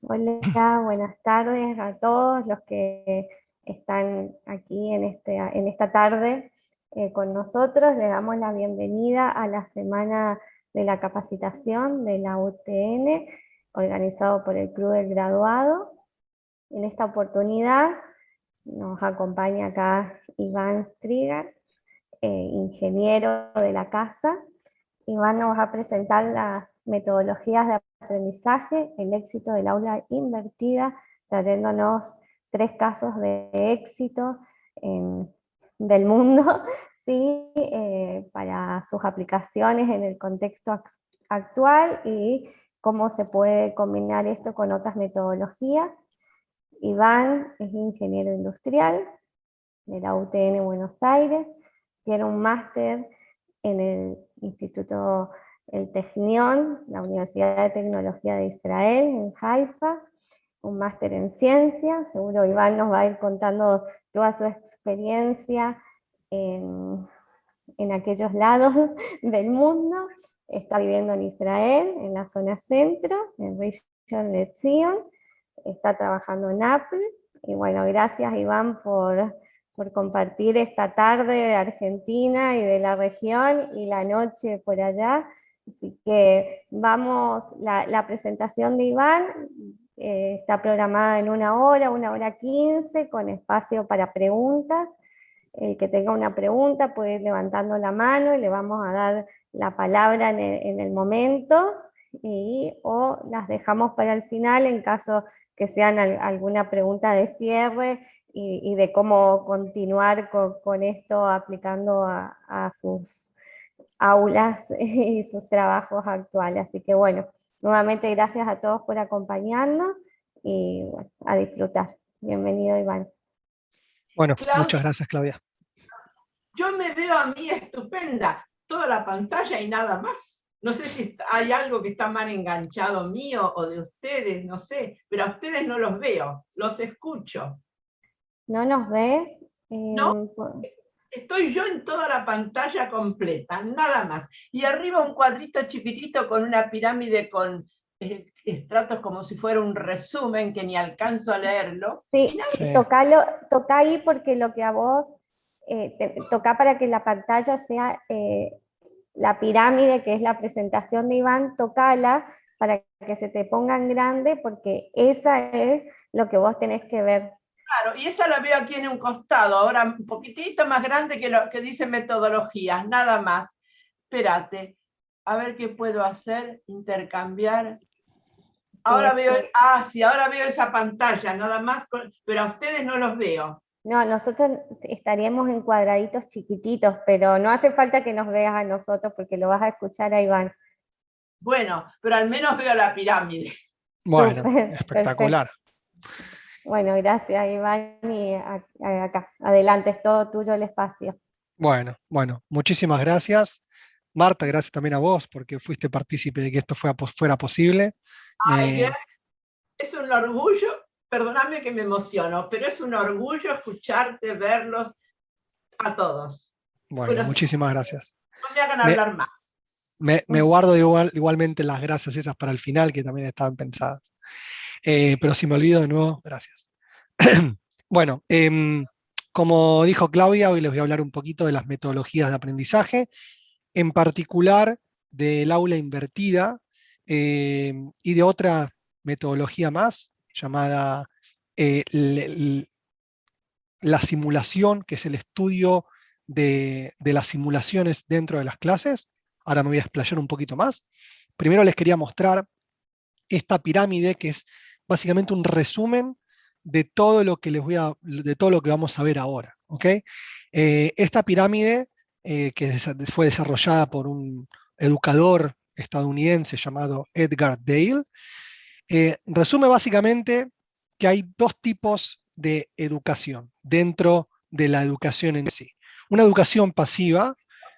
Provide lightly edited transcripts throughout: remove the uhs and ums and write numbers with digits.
Hola, buenas tardes a todos los que están aquí en esta tarde con nosotros. Les damos la bienvenida a la Semana de la Capacitación de la UTN, organizado por el Club del Graduado. En esta oportunidad nos acompaña acá Iván Strigar, ingeniero de la casa. Iván nos va a presentar las metodologías de aprendizaje, el éxito del aula invertida, trayéndonos 3 casos de éxito del mundo, ¿sí? Para sus aplicaciones en el contexto actual y cómo se puede combinar esto con otras metodologías. Iván es ingeniero industrial de la UTN Buenos Aires, tiene un máster en el Instituto El Technion, la Universidad de Tecnología de Israel, en Haifa, un máster en ciencia. Seguro Iván nos va a ir contando toda su experiencia en aquellos lados del mundo. Está viviendo en Israel, en la zona centro, en Rishon LeZion, está trabajando en Apple. Y bueno, gracias Iván por compartir esta tarde de Argentina y de la región y la noche por allá. Así que vamos, la presentación de Iván está programada en 1 hora 15, con espacio para preguntas. El que tenga una pregunta puede ir levantando la mano y le vamos a dar la palabra en el momento, o las dejamos para el final en caso que sean alguna pregunta de cierre y de cómo continuar con esto aplicando a sus aulas y sus trabajos actuales. Así que bueno, nuevamente gracias a todos por acompañarnos y bueno, a disfrutar. Bienvenido, Iván. Bueno, muchas Claudia, gracias, Claudia. yo me veo a mí estupenda, toda la pantalla y nada más. No sé si hay algo que está mal enganchado mío o de ustedes, no sé, pero a ustedes no los veo, los escucho. ¿No nos ves? No, estoy yo en toda la pantalla completa, nada más. Y arriba un cuadrito chiquitito con una pirámide con estratos como si fuera un resumen que ni alcanzo a leerlo. Y Sí, nada, Sí. toca ahí porque lo que a vos toca para que la pantalla sea la pirámide, que es la presentación de Iván, tocala para que se te ponga en grande, porque esa es lo que vos tenés que ver. claro, y esa la veo aquí en un costado, ahora un poquitito más grande que lo que dice metodologías, nada más. Espérate, a ver qué puedo hacer, intercambiar. Sí, Ahora veo, sí, ahora veo esa pantalla, nada más, pero a ustedes no los veo. no, nosotros estaríamos en cuadraditos chiquititos, pero no hace falta que nos veas a nosotros porque lo vas a escuchar a Iván. Bueno, pero al menos veo la pirámide. Bueno, Súper, perfecto. espectacular. Bueno, gracias Iván y acá, adelante, es todo tuyo el espacio. Bueno, muchísimas gracias. Marta, gracias también a vos porque fuiste partícipe de que esto fuera posible. Ay, Me- es un orgullo, perdóname que me emociono, pero es un orgullo escucharte, verlos a todos. bueno, Bueno, si muchísimas gracias. no me hagan Me, hablar más. me guardo igualmente las gracias esas para el final, que también estaban pensadas. Pero si me olvido de nuevo, gracias. Bueno, como dijo Claudia, hoy les voy a hablar un poquito de las metodologías de aprendizaje, en particular del aula invertida y de otra metodología más llamada la simulación, que es el estudio de las simulaciones dentro de las clases. Ahora me voy a explayar un poquito más. Primero les quería mostrar esta pirámide, que es básicamente un resumen de todo lo que de todo lo que vamos a ver ahora. ¿Okay? Esta pirámide, que fue desarrollada por un educador estadounidense llamado Edgar Dale, resume básicamente que hay dos tipos de educación dentro de la educación en sí. Una educación pasiva,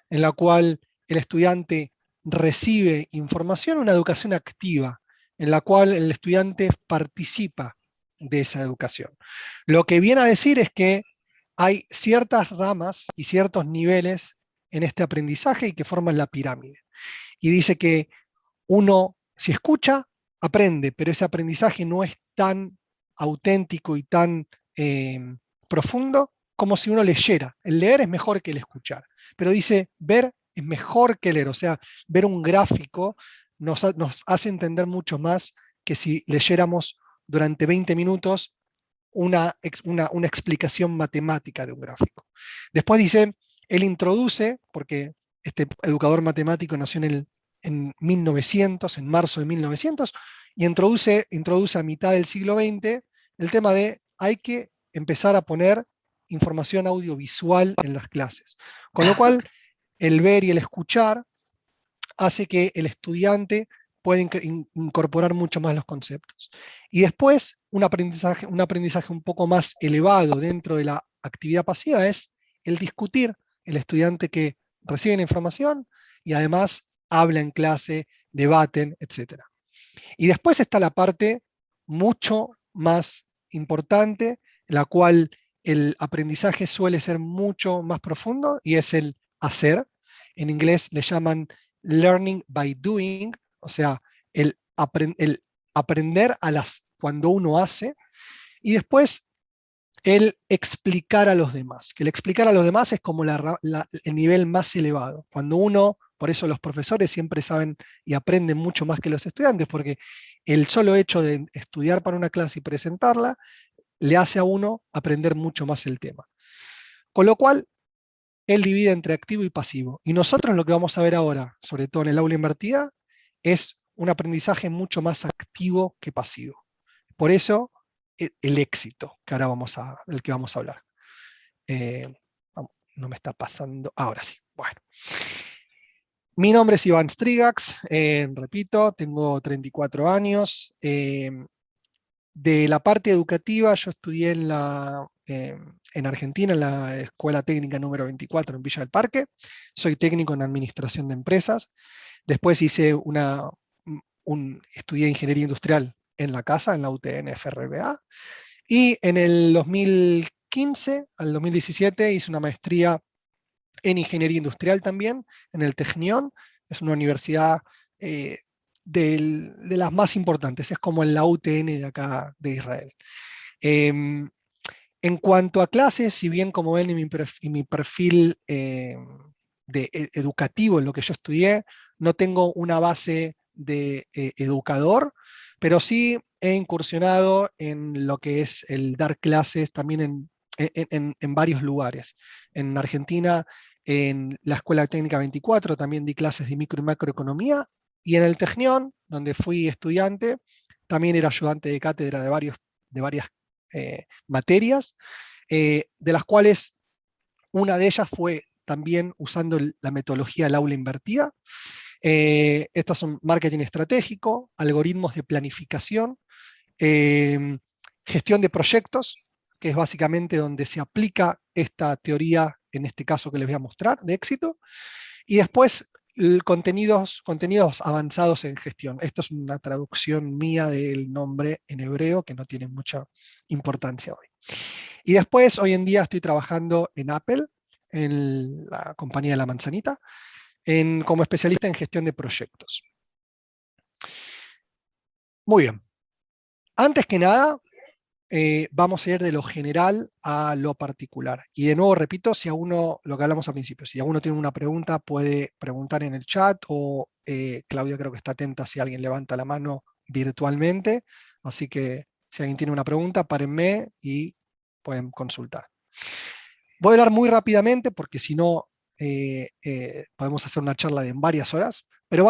en la cual el estudiante recibe información, una educación activa, en la cual el estudiante participa de esa educación. Lo que viene a decir es que hay ciertas ramas y ciertos niveles en este aprendizaje y que forman la pirámide. Y dice que uno, si escucha, aprende, pero ese aprendizaje no es tan auténtico y tan profundo como si uno leyera. El leer es mejor que el escuchar, pero dice ver es mejor que leer, o sea, ver un gráfico nos hace entender mucho más que si leyéramos durante 20 minutos una explicación matemática de un gráfico. Después dice, él introduce, porque este educador matemático nació en 1900, en marzo de 1900, y introduce a mitad del siglo XX el tema de hay que empezar a poner información audiovisual en las clases. Con lo cual, el ver y el escuchar hace que el estudiante pueda incorporar mucho más los conceptos. Y después, un aprendizaje un poco más elevado dentro de la actividad pasiva es el discutir, el estudiante que recibe la información y además habla en clase, debaten, etc. Y después está la parte mucho más importante, la cual el aprendizaje suele ser mucho más profundo, y es el hacer. En inglés le llaman learning by doing, o sea, el aprender cuando uno hace, y después el explicar a los demás, que el explicar a los demás es como el nivel más elevado. Cuando uno, por eso los profesores siempre saben y aprenden mucho más que los estudiantes, porque el solo hecho de estudiar para una clase y presentarla, le hace a uno aprender mucho más el tema. Con lo cual, él divide entre activo y pasivo. Y nosotros lo que vamos a ver ahora, sobre todo en el aula invertida, es un aprendizaje mucho más activo que pasivo. Por eso, el éxito, que ahora del que vamos a hablar. No me está pasando, ahora sí. Bueno. Mi nombre es Iván Strigax, repito, tengo 34 años. De la parte educativa, yo estudié en Argentina, en la Escuela Técnica número 24 en Villa del Parque. Soy técnico en Administración de Empresas. Después estudié Ingeniería Industrial en la casa, en la UTN FRBA. Y en el 2015 al 2017 hice una maestría en Ingeniería Industrial también, en el Technion. Es una universidad de las más importantes, es como la UTN de acá de Israel. En cuanto a clases, si bien como ven en mi perfil educativo, en lo que yo estudié, no tengo una base de educador, pero sí he incursionado en lo que es el dar clases también en varios lugares. En Argentina, en la Escuela Técnica 24, también di clases de micro y macroeconomía, y en el Technion, donde fui estudiante, también era ayudante de cátedra de varias materias, de las cuales una de ellas fue también usando la metodología del aula invertida. Estos son marketing estratégico, algoritmos de planificación, gestión de proyectos, que es básicamente donde se aplica esta teoría, en este caso que les voy a mostrar, de éxito, y después contenidos avanzados en gestión. Esto es una traducción mía del nombre en hebreo, que no tiene mucha importancia hoy. Y después, hoy en día estoy trabajando en Apple, en la compañía de la manzanita, como especialista en gestión de proyectos. Muy bien. Antes que nada, vamos a ir de lo general a lo particular. Y de nuevo, repito, si a uno, lo que hablamos al principio, si a uno tiene una pregunta, puede preguntar en el chat, o Claudia creo que está atenta si alguien levanta la mano virtualmente. Así que si alguien tiene una pregunta, párenme y pueden consultar. Voy a hablar muy rápidamente, porque si no, podemos hacer una charla de varias horas, pero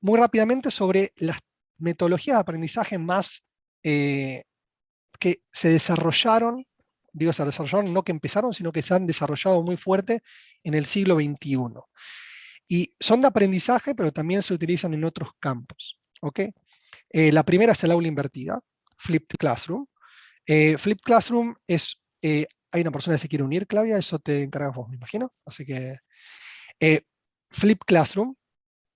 muy rápidamente sobre las metodologías de aprendizaje más que se desarrollaron, no que empezaron, sino que se han desarrollado muy fuerte en el siglo XXI. Y son de aprendizaje, pero también se utilizan en otros campos. ¿Okay? La primera es el aula invertida, Flipped Classroom. Flipped Classroom es... hay una persona que se quiere unir, Claudia, eso te encargas vos, me imagino. Así que Flipped Classroom,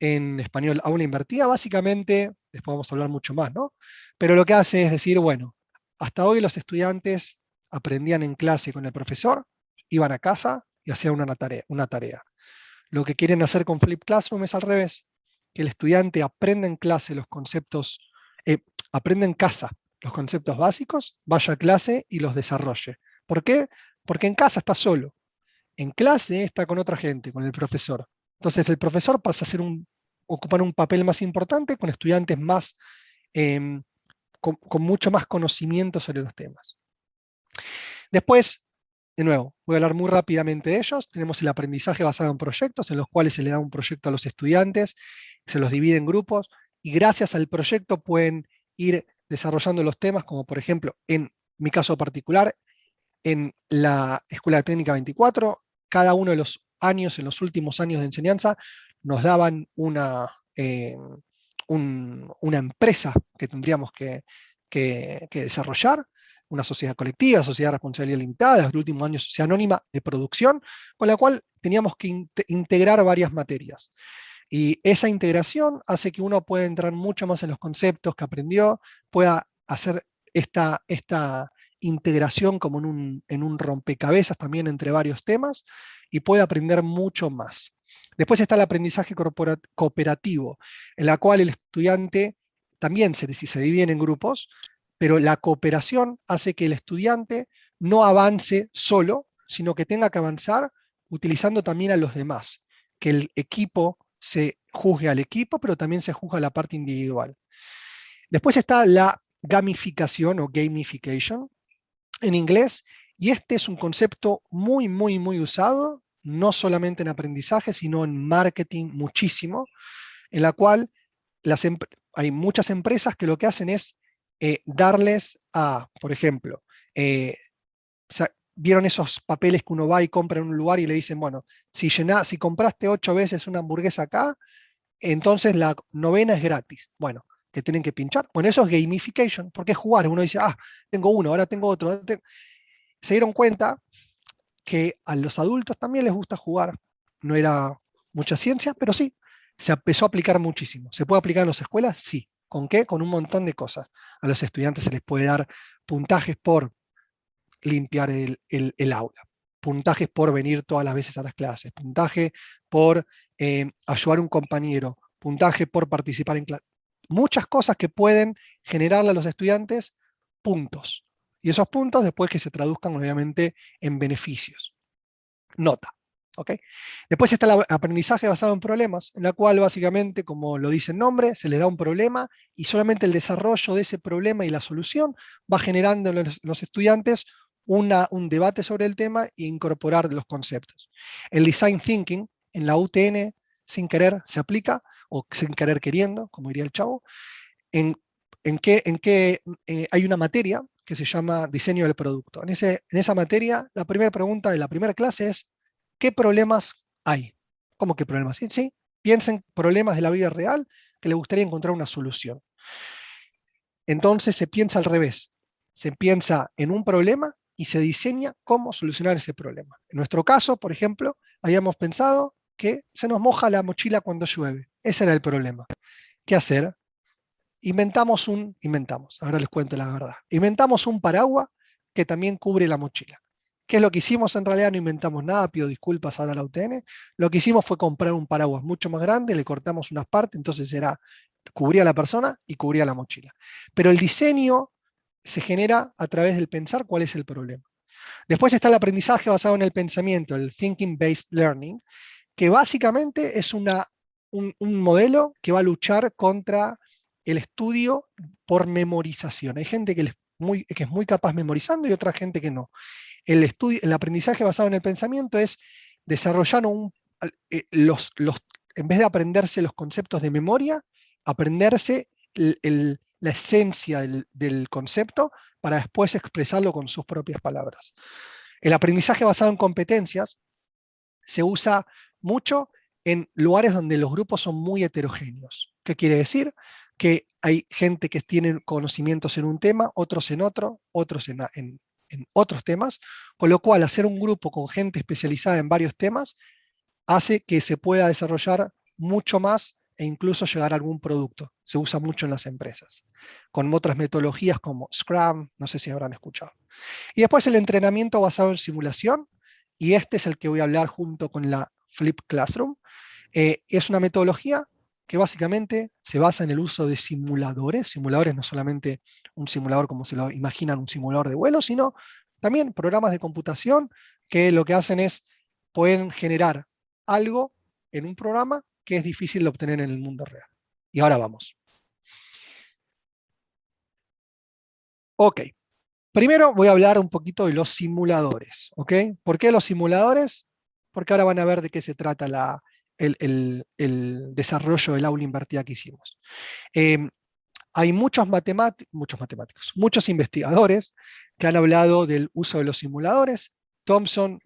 en español aula invertida, básicamente, después vamos a hablar mucho más, ¿no? Pero lo que hace es decir, bueno, hasta hoy los estudiantes aprendían en clase con el profesor, iban a casa y hacían una tarea. Lo que quieren hacer con Flipped Classroom es al revés, que el estudiante aprenda en clase los conceptos aprende en casa los conceptos básicos, vaya a clase y los desarrolle. ¿Por qué? Porque en casa está solo. En clase está con otra gente, con el profesor. Entonces el profesor pasa a ocupar un papel más importante con estudiantes más, con mucho más conocimiento sobre los temas. Después, de nuevo, voy a hablar muy rápidamente de ellos. Tenemos el aprendizaje basado en proyectos, en los cuales se le da un proyecto a los estudiantes, se los divide en grupos, y gracias al proyecto pueden ir desarrollando los temas, como por ejemplo, en mi caso particular, en la Escuela Técnica 24, cada uno de los años, en los últimos años de enseñanza, nos daban una empresa que tendríamos que desarrollar, una sociedad colectiva, sociedad de responsabilidad limitada, desde el último año sociedad anónima de producción, con la cual teníamos que integrar varias materias. Y esa integración hace que uno pueda entrar mucho más en los conceptos que aprendió, pueda hacer esta integración como en un rompecabezas también entre varios temas, y puede aprender mucho más. Después está el aprendizaje cooperativo, en la cual el estudiante también se divide en grupos, pero la cooperación hace que el estudiante no avance solo, sino que tenga que avanzar utilizando también a los demás, que el equipo se juzgue al equipo, pero también se juzga a la parte individual. Después está la gamificación o gamification en inglés, y este es un concepto muy, muy, muy usado, no solamente en aprendizaje, sino en marketing muchísimo, en la cual hay muchas empresas que lo que hacen es darles a, por ejemplo, ¿vieron esos papeles que uno va y compra en un lugar y le dicen, bueno, si compraste 8 veces una hamburguesa acá, entonces la 9ª es gratis? Bueno, que tienen que pinchar. Bueno, eso es gamification, porque es jugar. Uno dice, tengo uno, ahora tengo otro. Se dieron cuenta que a los adultos también les gusta jugar. No era mucha ciencia, pero sí, se empezó a aplicar muchísimo. ¿Se puede aplicar en las escuelas? Sí. ¿Con qué? Con un montón de cosas. A los estudiantes se les puede dar puntajes por limpiar el aula, puntajes por venir todas las veces a las clases, puntaje por ayudar a un compañero, puntaje por participar en clase. Muchas cosas que pueden generarle a los estudiantes puntos. Y esos puntos después que se traduzcan obviamente en beneficios. Nota. ¿Okay? Después está el aprendizaje basado en problemas, en la cual básicamente, como lo dice el nombre, se le da un problema y solamente el desarrollo de ese problema y la solución va generando en los estudiantes un debate sobre el tema e incorporar los conceptos. El design thinking en la UTN sin querer se aplica, o sin querer queriendo, como diría el chavo, en que hay una materia que se llama diseño del producto. En esa materia, la primera pregunta de la primera clase es: ¿qué problemas hay? ¿Cómo qué problemas? Sí, piensen problemas de la vida real que le gustaría encontrar una solución. Entonces se piensa al revés. Se piensa en un problema y se diseña cómo solucionar ese problema. En nuestro caso, por ejemplo, habíamos pensado que se nos moja la mochila cuando llueve. Ese era el problema. ¿Qué hacer? Inventamos, ahora les cuento la verdad. Inventamos un paraguas que también cubre la mochila. ¿Qué es lo que hicimos? En realidad no inventamos nada, pido disculpas ahora a la UTN. Lo que hicimos fue comprar un paraguas mucho más grande, le cortamos unas partes, entonces cubría a la persona y cubría la mochila. Pero el diseño se genera a través del pensar cuál es el problema. Después está el aprendizaje basado en el pensamiento, el Thinking Based Learning, que básicamente es un modelo que va a luchar contra el estudio por memorización. Hay gente que es muy capaz memorizando y otra gente que no. El aprendizaje basado en el pensamiento es desarrollar en vez de aprenderse los conceptos de memoria, aprenderse la esencia del concepto para después expresarlo con sus propias palabras. El aprendizaje basado en competencias se usa mucho en lugares donde los grupos son muy heterogéneos. ¿Qué quiere decir? Que hay gente que tiene conocimientos en un tema, otros en otro, otros en otros temas, con lo cual hacer un grupo con gente especializada en varios temas hace que se pueda desarrollar mucho más e incluso llegar a algún producto. Se usa mucho en las empresas, con otras metodologías como Scrum, no sé si habrán escuchado. Y después el entrenamiento basado en simulación, y este es el que voy a hablar junto con la Flip Classroom. Es una metodología que básicamente se basa en el uso de simuladores, no solamente un simulador como se lo imaginan, un simulador de vuelo, sino también programas de computación que lo que hacen es, pueden generar algo en un programa que es difícil de obtener en el mundo real. Y ahora vamos. Ok, primero voy a hablar un poquito de los simuladores, ¿ok? ¿Por qué los simuladores? Porque ahora van a ver de qué se trata el desarrollo del aula invertida que hicimos. Hay muchos matemáticos, muchos investigadores que han hablado del uso de los simuladores. Thomson,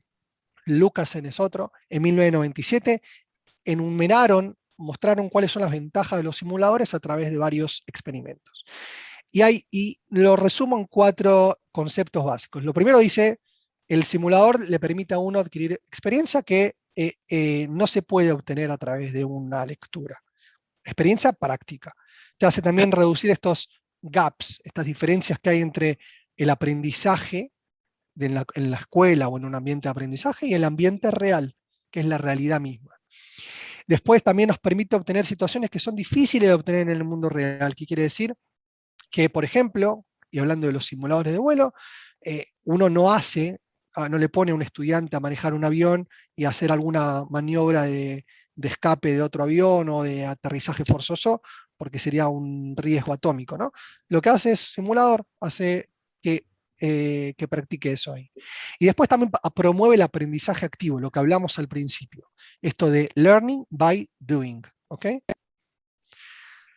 Lucasen es otro, en 1997 mostraron cuáles son las ventajas de los simuladores a través de varios experimentos. Y lo resumo en 4 conceptos básicos. Lo primero dice, el simulador le permite a uno adquirir experiencia que no se puede obtener a través de una lectura. Experiencia práctica. Te hace también reducir estos gaps, estas diferencias que hay entre el aprendizaje en la escuela o en un ambiente de aprendizaje y el ambiente real, que es la realidad misma. Después también nos permite obtener situaciones que son difíciles de obtener en el mundo real. ¿Qué quiere decir? Que, por ejemplo, y hablando de los simuladores de vuelo, uno no le pone a un estudiante a manejar un avión y hacer alguna maniobra de escape de otro avión o de aterrizaje forzoso, porque sería un riesgo atómico, ¿no? Lo que hace es simulador, hace que practique eso ahí. Y después también promueve el aprendizaje activo, lo que hablamos al principio, esto de learning by doing, ¿ok?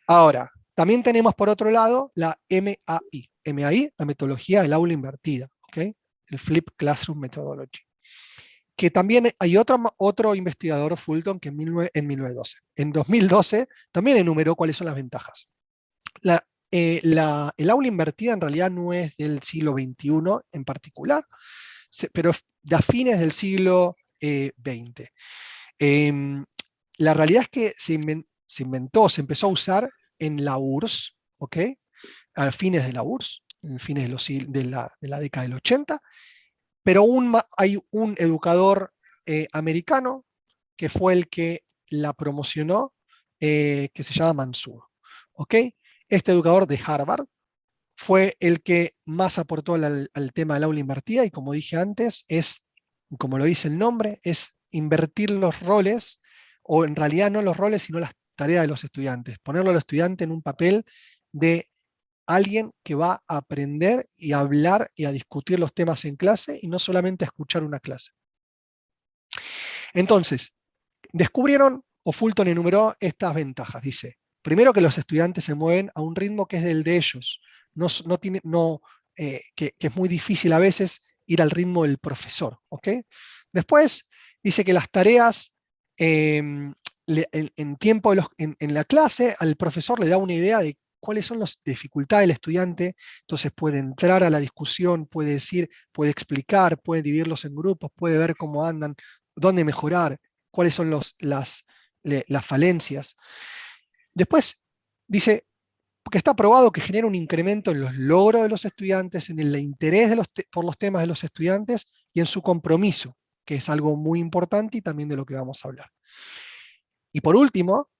Ahora, también tenemos por otro lado la MAI. MAI, la metodología del aula invertida, ¿ok? El Flip Classroom Methodology. Que también hay otro investigador, Fulton, que en 1912. En 2012 también enumeró cuáles son las ventajas. El aula invertida en realidad no es del siglo XXI en particular, pero de a fines del siglo XX. La realidad es que se empezó a usar en la URSS, ¿ok? A fines de la URSS, a fines de la década del 80, pero hay un educador americano que fue el que la promocionó, que se llama Mansur, ¿ok? Este educador de Harvard fue el que más aportó al tema del aula invertida y, como dije antes, como lo dice el nombre, es invertir los roles, o en realidad no los roles, sino las tareas de los estudiantes, ponerlo al estudiante en un papel de alguien que va a aprender y a hablar y a discutir los temas en clase y no solamente a escuchar una clase. Entonces, descubrieron, o Fulton enumeró estas ventajas. Dice, primero, que los estudiantes se mueven a un ritmo que es el de ellos, que es muy difícil a veces ir al ritmo del profesor, ¿ok? Después dice que las tareas en la clase al profesor le da una idea de cuáles son las dificultades del estudiante, entonces puede entrar a la discusión, puede decir, puede explicar, puede dividirlos en grupos, puede ver cómo andan, dónde mejorar, cuáles son las falencias. Después dice que está probado que genera un incremento en los logros de los estudiantes, en el interés por los temas de los estudiantes y en su compromiso, que es algo muy importante y también de lo que vamos a hablar. Y por último,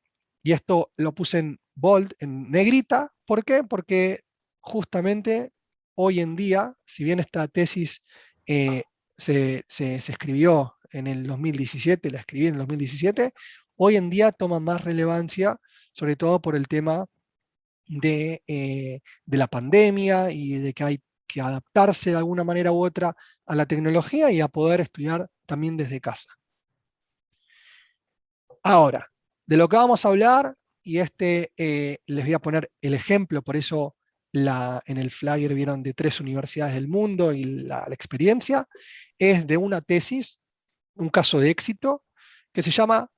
y esto lo puse en bold, en negrita, ¿por qué? Porque justamente hoy en día, si bien esta tesis se escribió en el 2017, la escribí en el 2017, hoy en día toma más relevancia, sobre todo por el tema de la pandemia y de que hay que adaptarse de alguna manera u otra a la tecnología y a poder estudiar también desde casa. Ahora, de lo que vamos a hablar, y les voy a poner el ejemplo, por eso en el flyer vieron de 3 universidades del mundo y la experiencia, es de una tesis, un caso de éxito, que se llama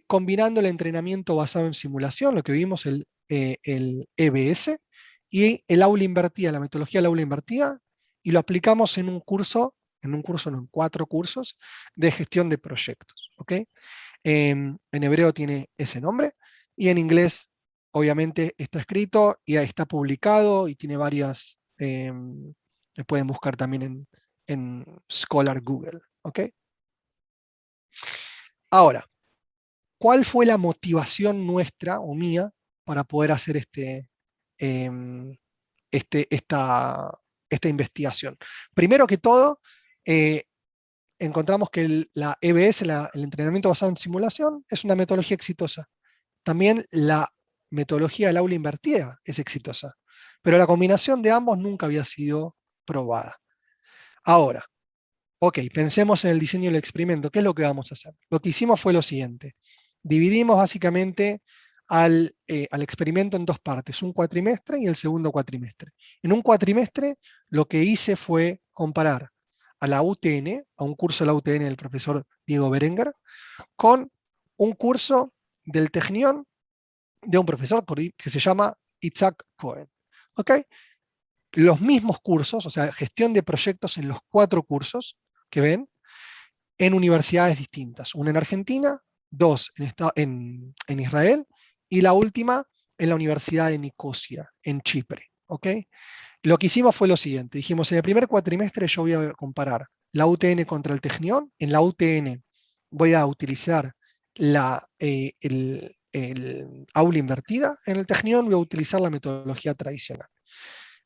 Combinando el entrenamiento basado en simulación, lo que vimos el EBS, y el aula invertida, la metodología del aula invertida, y lo aplicamos en un curso no, en 4 cursos de gestión de proyectos, ¿ok? En hebreo tiene ese nombre y en inglés obviamente está escrito y está publicado y tiene varias, lo pueden buscar también en Scholar Google, ¿ok? Ahora, ¿cuál fue la motivación nuestra o mía para poder hacer esta investigación? Primero que todo, encontramos que la EBS, el entrenamiento basado en simulación, es una metodología exitosa. También la metodología del aula invertida es exitosa, pero la combinación de ambos nunca había sido probada. Ahora, ok, pensemos en el diseño del experimento. ¿Qué es lo que vamos a hacer? Lo que hicimos fue lo siguiente. Dividimos básicamente al experimento en dos partes, un cuatrimestre y el segundo cuatrimestre. En un cuatrimestre lo que hice fue comparar a la UTN, a un curso de la UTN del profesor Diego Berenguer, con un curso del Technion de un profesor que se llama Itzhak Cohen. ¿Ok? Los mismos cursos, o sea, gestión de proyectos en los 4 cursos que ven, en universidades distintas. Una en Argentina, 2 en Israel, y la última en la Universidad de Nicosia, en Chipre. ¿Ok? Lo que hicimos fue lo siguiente. Dijimos, en el primer cuatrimestre yo voy a comparar la UTN contra el Technion. En la UTN voy a utilizar el aula invertida. En el Technion voy a utilizar la metodología tradicional.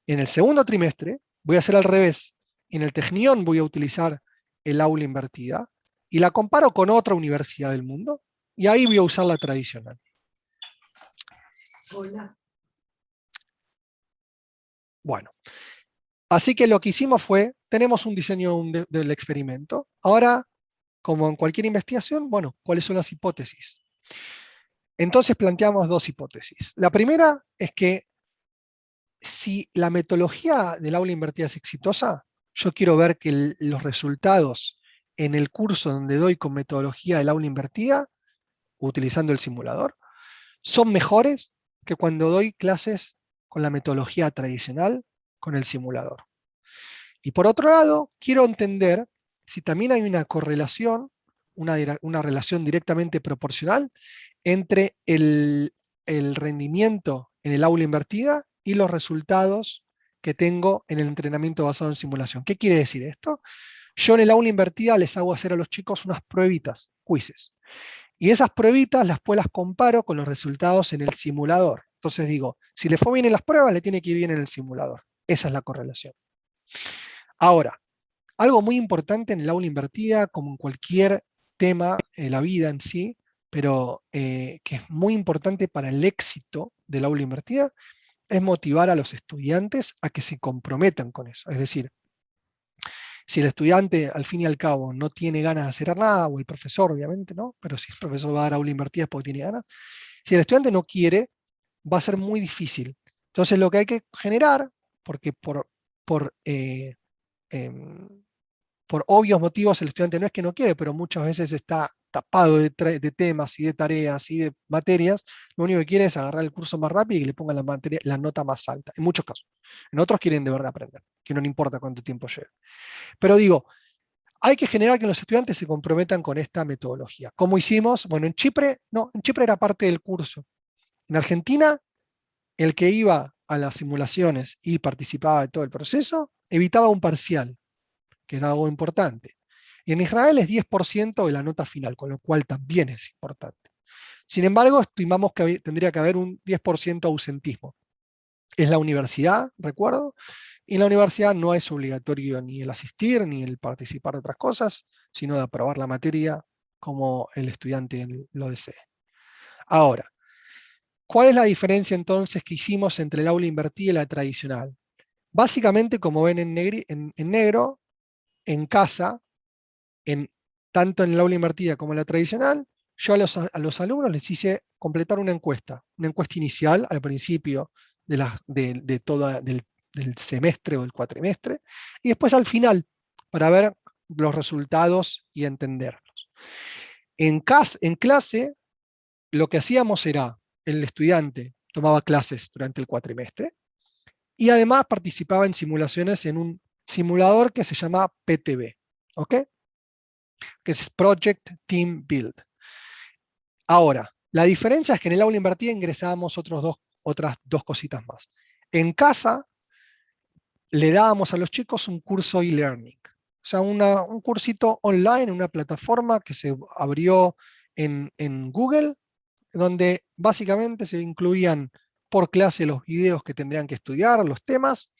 En el segundo trimestre voy a hacer al revés. En el Technion voy a utilizar el aula invertida y la comparo con otra universidad del mundo y ahí voy a usar la tradicional. Hola. Bueno, así que lo que hicimos fue, tenemos un diseño del experimento. Ahora, como en cualquier investigación, bueno, ¿cuáles son las hipótesis? Entonces planteamos 2 hipótesis. La primera es que si la metodología del aula invertida es exitosa, yo quiero ver que los resultados en el curso donde doy con metodología del aula invertida, utilizando el simulador, son mejores que cuando doy clases con la metodología tradicional, con el simulador. Y por otro lado, quiero entender si también hay una correlación, una relación directamente proporcional entre el rendimiento en el aula invertida y los resultados que tengo en el entrenamiento basado en simulación. ¿Qué quiere decir esto? Yo en el aula invertida les hago hacer a los chicos unas pruebitas, quizzes. Y esas pruebitas después las comparo con los resultados en el simulador. Entonces digo, si le fue bien en las pruebas, le tiene que ir bien en el simulador. Esa es la correlación. Ahora, algo muy importante en el aula invertida, como en cualquier tema de la vida en sí, pero que es muy importante para el éxito del aula invertida, es motivar a los estudiantes a que se comprometan con eso. Es decir, si el estudiante al fin y al cabo no tiene ganas de hacer nada, o el profesor obviamente, ¿no? Pero si el profesor va a dar aula invertida es porque tiene ganas, si el estudiante no quiere, va a ser muy difícil. Entonces lo que hay que generar, porque por obvios motivos el estudiante no es que no quiere, pero muchas veces está tapado de temas y de tareas y de materias, lo único que quiere es agarrar el curso más rápido y que le pongan la nota más alta, en muchos casos. En otros quieren de verdad aprender, que no le importa cuánto tiempo lleve. Pero digo, hay que generar que los estudiantes se comprometan con esta metodología. ¿Cómo hicimos? Bueno, en Chipre era parte del curso. En Argentina, el que iba a las simulaciones y participaba de todo el proceso, evitaba un parcial, que era algo importante. Y en Israel es 10% de la nota final, con lo cual también es importante. Sin embargo, estimamos que tendría que haber un 10% ausentismo. Es la universidad, recuerdo, y en la universidad no es obligatorio ni el asistir, ni el participar de otras cosas, sino de aprobar la materia como el estudiante lo desee. Ahora, ¿cuál es la diferencia entonces que hicimos entre el aula invertida y la tradicional? Básicamente, como ven en negro, en casa, tanto en el aula invertida como en la tradicional, yo a los alumnos les hice completar una encuesta inicial al principio del semestre o del cuatrimestre, y después al final, para ver los resultados y entenderlos. En clase, lo que hacíamos era, el estudiante tomaba clases durante el cuatrimestre, y además participaba en simulaciones en un simulador que se llama PTB, ¿ok? Que es Project Team Build. Ahora, la diferencia es que en el aula invertida ingresábamos otras dos cositas más. En casa, le dábamos a los chicos un curso e-learning. O sea, un cursito online en una plataforma que se abrió en Google, donde básicamente se incluían por clase los videos que tendrían que estudiar, los temas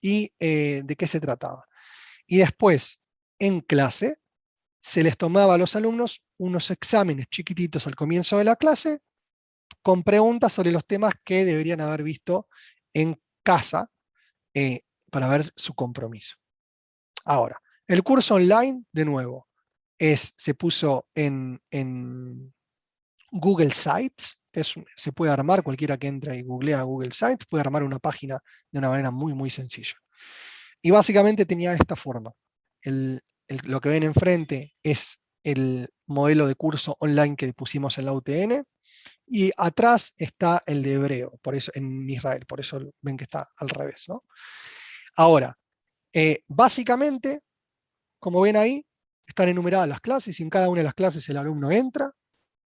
y de qué se trataba. Y después, en clase, se les tomaba a los alumnos unos exámenes chiquititos al comienzo de la clase, con preguntas sobre los temas que deberían haber visto en casa para ver su compromiso. Ahora, el curso online, de nuevo, se puso en Google Sites, que se puede armar, cualquiera que entre y googlea Google Sites, puede armar una página de una manera muy, muy sencilla. Y básicamente tenía esta forma. Lo que ven enfrente es el modelo de curso online que pusimos en la UTN, y atrás está el de hebreo, por eso, en Israel, por eso ven que está al revés, ¿no? Ahora, básicamente, como ven ahí, están enumeradas las clases, y en cada una de las clases el alumno entra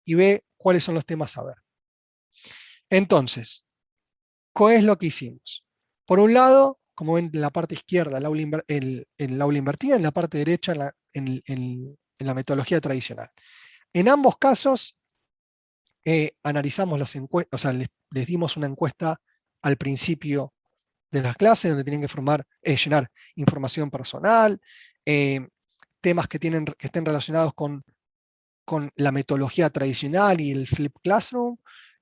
y ve cuáles son los temas a ver. Entonces, ¿qué es lo que hicimos? Por un lado, como ven en la parte izquierda, el aula invertida, en la parte derecha, en la metodología tradicional. En ambos casos, analizamos las encuestas, o sea, les dimos una encuesta al principio de las clases, donde tenían que llenar información personal, temas que estén relacionados con la metodología tradicional y el Flip Classroom,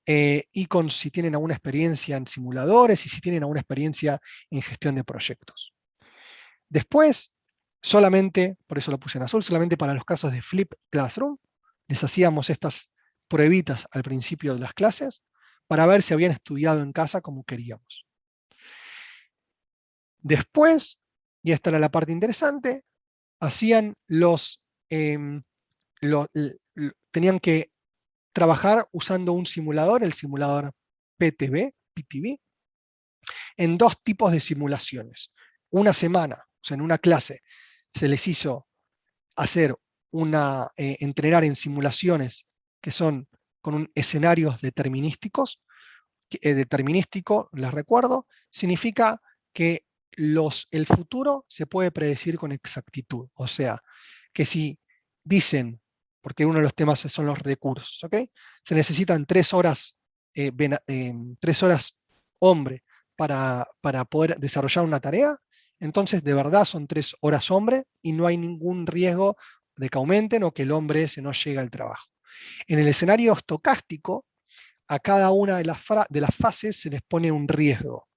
y con si tienen alguna experiencia en simuladores y si tienen alguna experiencia en gestión de proyectos. Después, solamente, por eso lo puse en azul, solamente para los casos de Flip Classroom, les hacíamos estas pruebitas al principio de las clases para ver si habían estudiado en casa como queríamos. Después, y esta era la parte interesante, hacían tenían que trabajar usando un simulador, el simulador PTV, en dos tipos de simulaciones. Una semana, o sea, en una clase, se les hizo entrenar en simulaciones que son con escenarios determinísticos. Determinístico, les recuerdo, significa que el futuro se puede predecir con exactitud. O sea, que si dicen, porque uno de los temas son los recursos, ¿ok? Se necesitan 3 horas, 3 horas hombre para poder desarrollar una tarea, entonces de verdad son 3 horas hombre y no hay ningún riesgo de que aumenten o que el hombre ese no llegue al trabajo. En el escenario estocástico, a cada una de las fases se les pone un riesgo.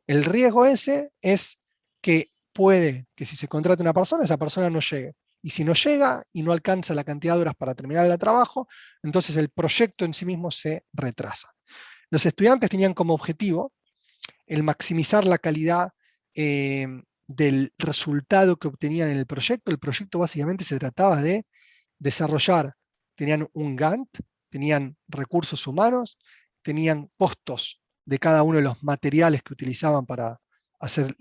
El riesgo ese es que puede que si se contrata una persona, esa persona no llegue. Y si no llega y no alcanza la cantidad de horas para terminar el trabajo, entonces el proyecto en sí mismo se retrasa. Los estudiantes tenían como objetivo el maximizar la calidad del resultado que obtenían en el proyecto. El proyecto básicamente se trataba de desarrollar, tenían un Gantt, tenían recursos humanos, tenían costos de cada uno de los materiales que utilizaban para hacer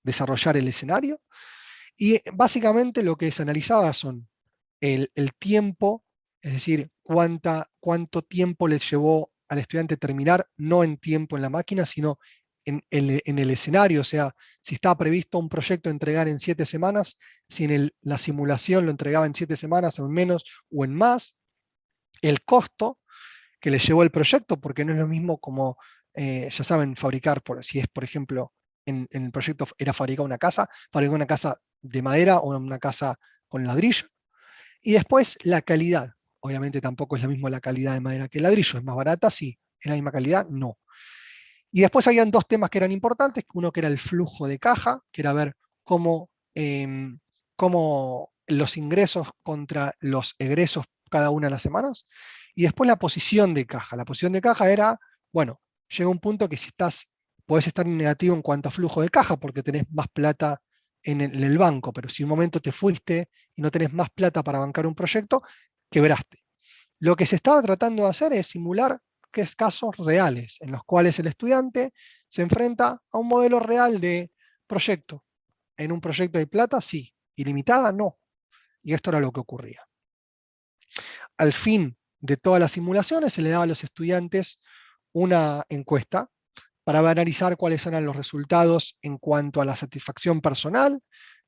desarrollar el escenario, y básicamente lo que se analizaba son el tiempo, es decir, cuánto tiempo les llevó al estudiante terminar, no en tiempo en la máquina, sino en el escenario, o sea, si estaba previsto un proyecto entregar en 7 semanas, si en la simulación lo entregaba en 7 semanas o en menos o en más, el costo que les llevó el proyecto, porque no es lo mismo como, ya saben, fabricar, si es por ejemplo, en el proyecto era fabricar una casa de madera o una casa con ladrillo, y después la calidad. Obviamente tampoco es lo mismo la calidad de madera que el ladrillo, es más barata, sí, es la misma calidad, no. Y después habían dos temas que eran importantes, uno que era el flujo de caja, que era ver cómo los ingresos contra los egresos cada una de las semanas, y después la posición de caja. La posición de caja era, bueno, llega un punto que si podés estar en negativo en cuanto a flujo de caja, porque tenés más plata en el banco, pero si un momento te fuiste y no tenés más plata para bancar un proyecto, quebraste. Lo que se estaba tratando de hacer es simular casos reales, en los cuales el estudiante se enfrenta a un modelo real de proyecto. En un proyecto de plata, sí. Ilimitada, no. Y esto era lo que ocurría. Al fin de todas las simulaciones, se le daba a los estudiantes una encuesta para analizar cuáles eran los resultados en cuanto a la satisfacción personal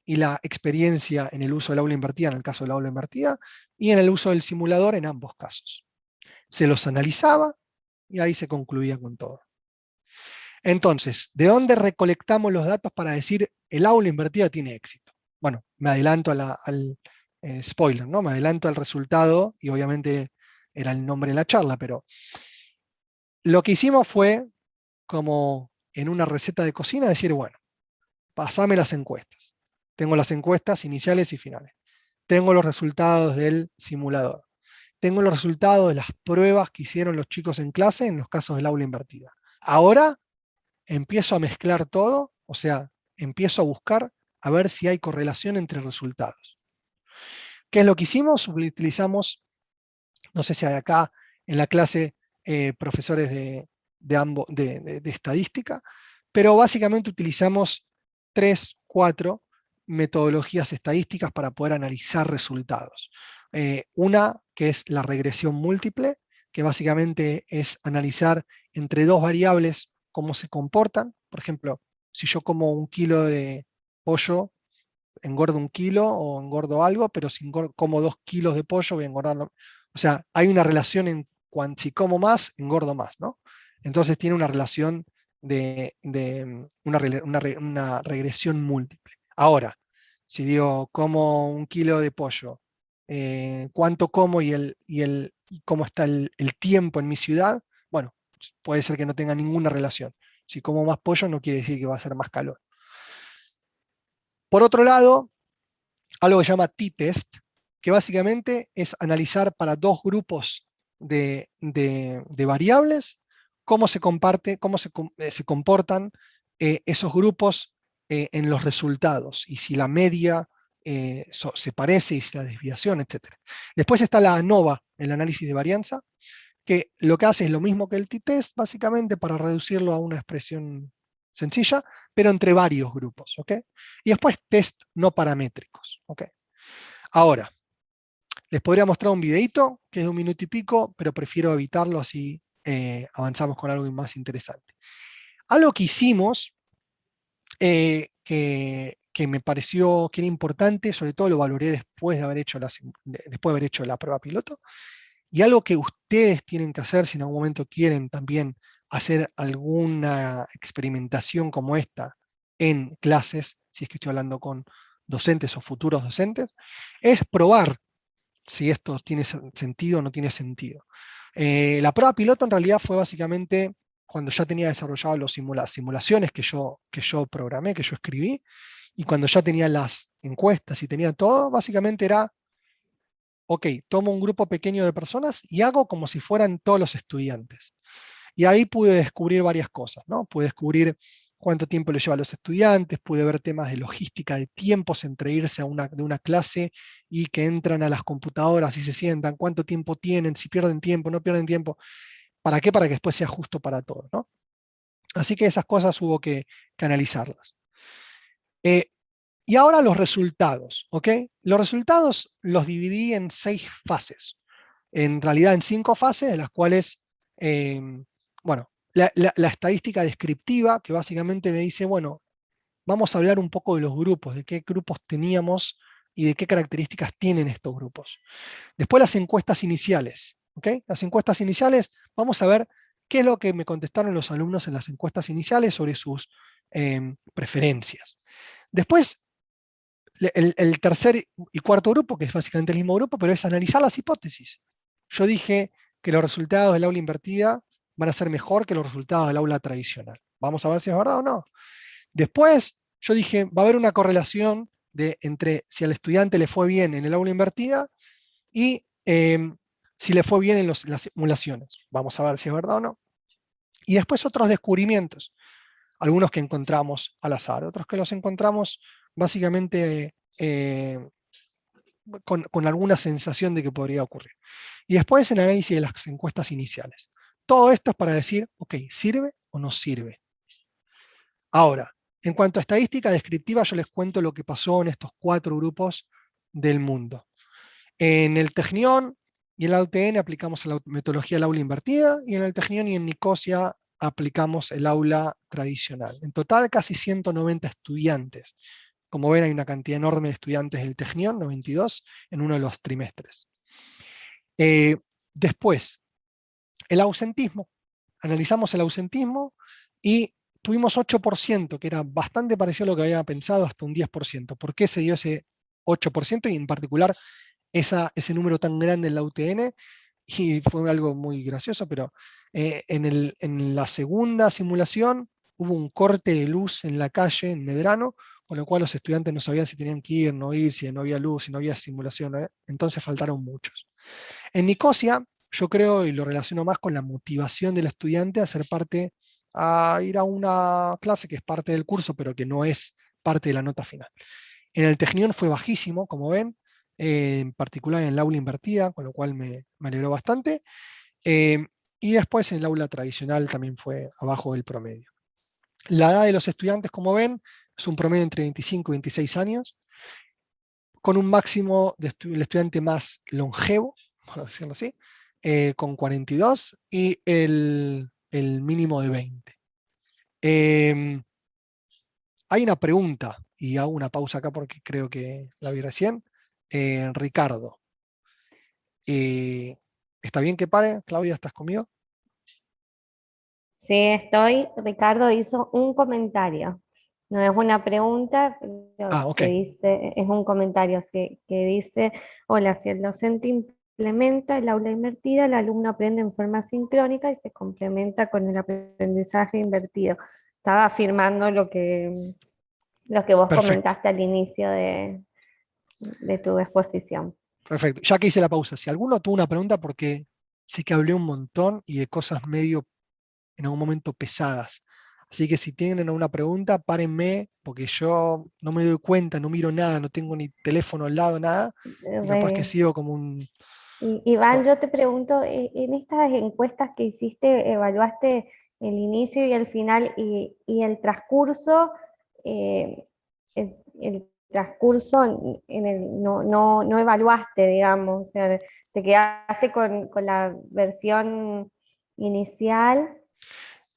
y la experiencia en el uso del aula invertida en el caso del aula invertida, y en el uso del simulador en ambos casos. Se los analizaba y ahí se concluía con todo. Entonces, ¿de dónde recolectamos los datos para decir el aula invertida tiene éxito? Bueno, me adelanto al spoiler, ¿no? Me adelanto al resultado, y obviamente era el nombre de la charla, pero lo que hicimos fue, como en una receta de cocina, decir, bueno, pasame las encuestas. Tengo las encuestas iniciales y finales. Tengo los resultados del simulador. Tengo los resultados de las pruebas que hicieron los chicos en clase en los casos del aula invertida. Ahora empiezo a mezclar todo, o sea, empiezo a buscar a ver si hay correlación entre resultados. ¿Qué es lo que hicimos? Utilizamos, no sé si hay acá en la clase profesores de estadística, pero básicamente utilizamos 3, 4 metodologías estadísticas para poder analizar resultados. Una que es la regresión múltiple, que básicamente es analizar entre dos variables cómo se comportan. Por ejemplo, si yo como 1 kilo de pollo, engordo 1 kilo o engordo algo, pero si como 2 kilos de pollo voy a engordar. O sea, hay una relación en cuanto si como más, engordo más, ¿no? Entonces tiene una relación de una regresión múltiple. Ahora, si digo como 1 kilo de pollo, cuánto como y cómo está el tiempo en mi ciudad, bueno, puede ser que no tenga ninguna relación. Si como más pollo no quiere decir que va a ser más calor. Por otro lado, algo que se llama t-test, que básicamente es analizar para 2 grupos de variables cómo se comportan esos grupos en los resultados, y si la media se parece, y si la desviación, etc. Después está la ANOVA, el análisis de varianza, que lo que hace es lo mismo que el t-test, básicamente para reducirlo a una expresión sencilla, pero entre varios grupos, ¿ok? Y después test no paramétricos, ¿ok? Ahora, les podría mostrar un videito que es de 1 minuto y pico, pero prefiero evitarlo, así avanzamos con algo más interesante. Algo que hicimos, que me pareció que era importante, sobre todo lo valoré después de haber hecho la prueba piloto, y algo que ustedes tienen que hacer si en algún momento quieren también hacer alguna experimentación como esta en clases, si es que estoy hablando con docentes o futuros docentes, es probar si esto tiene sentido o no tiene sentido. La prueba piloto en realidad fue básicamente cuando ya tenía desarrollado las simulaciones que yo programé, que yo escribí, y cuando ya tenía las encuestas y tenía todo, básicamente era, ok, tomo un grupo pequeño de personas y hago como si fueran todos los estudiantes. Y ahí pude descubrir varias cosas, ¿no? Pude descubrir cuánto tiempo le lleva a los estudiantes, pude ver temas de logística, de tiempos entre irse de una clase y que entran a las computadoras y se sientan, cuánto tiempo tienen, si pierden tiempo, no pierden tiempo. ¿Para qué? Para que después sea justo para todos, ¿no? Así que esas cosas hubo que analizarlas. Y ahora los resultados, ¿ok? Los resultados los dividí en 6 fases. En realidad en 5 fases, de las cuales, bueno, la estadística descriptiva, que básicamente me dice, bueno, vamos a hablar un poco de los grupos, de qué grupos teníamos y de qué características tienen estos grupos. Después las encuestas iniciales, ¿ok? Las encuestas iniciales, vamos a ver qué es lo que me contestaron los alumnos en las encuestas iniciales sobre sus preferencias. Después, el tercer y cuarto grupo, que es básicamente el mismo grupo, pero es analizar las hipótesis. Yo dije que los resultados del aula invertida van a ser mejor que los resultados del aula tradicional. Vamos a ver si es verdad o no. Después, yo dije, va a haber una correlación entre si al estudiante le fue bien en el aula invertida y si le fue bien en las simulaciones. Vamos a ver si es verdad o no. Y después otros descubrimientos. Algunos que encontramos al azar, otros que los encontramos básicamente con alguna sensación de que podría ocurrir. Y después el análisis de las encuestas iniciales. Todo esto es para decir, ok, ¿sirve o no sirve? Ahora, en cuanto a estadística descriptiva, yo les cuento lo que pasó en estos 4 grupos del mundo. En el Technion y en la UTN aplicamos la metodología del aula invertida, y en el Technion y en Nicosia aplicamos el aula tradicional. En total, casi 190 estudiantes Como ven, hay una cantidad enorme de estudiantes del Technion, 92, en uno de los trimestres. Después, el ausentismo. Analizamos el ausentismo y tuvimos 8%, que era bastante parecido a lo que había pensado, hasta un 10%. ¿Por qué se dio ese 8%? Y en particular ese número tan grande en la UTN, y fue algo muy gracioso, pero en la segunda simulación hubo un corte de luz en la calle, en Medrano, con lo cual los estudiantes no sabían si tenían que ir, no ir, si no había luz, si no había simulación, entonces faltaron muchos. En Nicosia, yo creo, y lo relaciono más con la motivación del estudiante a ser parte, a ir a una clase que es parte del curso, pero que no es parte de la nota final. En el Technion fue bajísimo, como ven, en particular en el aula invertida, con lo cual me alegró bastante. Y después en el aula tradicional también fue abajo del promedio. La edad de los estudiantes, como ven, es un promedio entre 25 y 26 años, con un máximo del estudiante más longevo, por decirlo así, con 42, y el mínimo de 20. Hay una pregunta, y hago una pausa acá porque creo que la vi recién. Ricardo, ¿está bien que pare? Claudia, ¿estás conmigo? Sí, estoy. Ricardo hizo un comentario. No es una pregunta, pero Ok, que dice, es un comentario que dice, hola, si el docente implementa el aula invertida, el alumno aprende en forma sincrónica y se complementa con el aprendizaje invertido. Estaba afirmando lo que vos perfecto, comentaste al inicio de tu exposición. perfecto. Ya que hice la pausa, si alguno tuvo una pregunta, porque sé que hablé un montón y de cosas medio, en algún momento, pesadas. Así que si tienen alguna pregunta, párenme, porque yo no me doy cuenta, no miro nada, no tengo ni teléfono al lado, nada, y Re capaz que bien. sigo como un... Iván, Bueno, yo te pregunto, en estas encuestas que hiciste, ¿evaluaste el inicio y el final y el transcurso? eh, el transcurso no evaluaste, digamos, o sea, te quedaste con la versión inicial.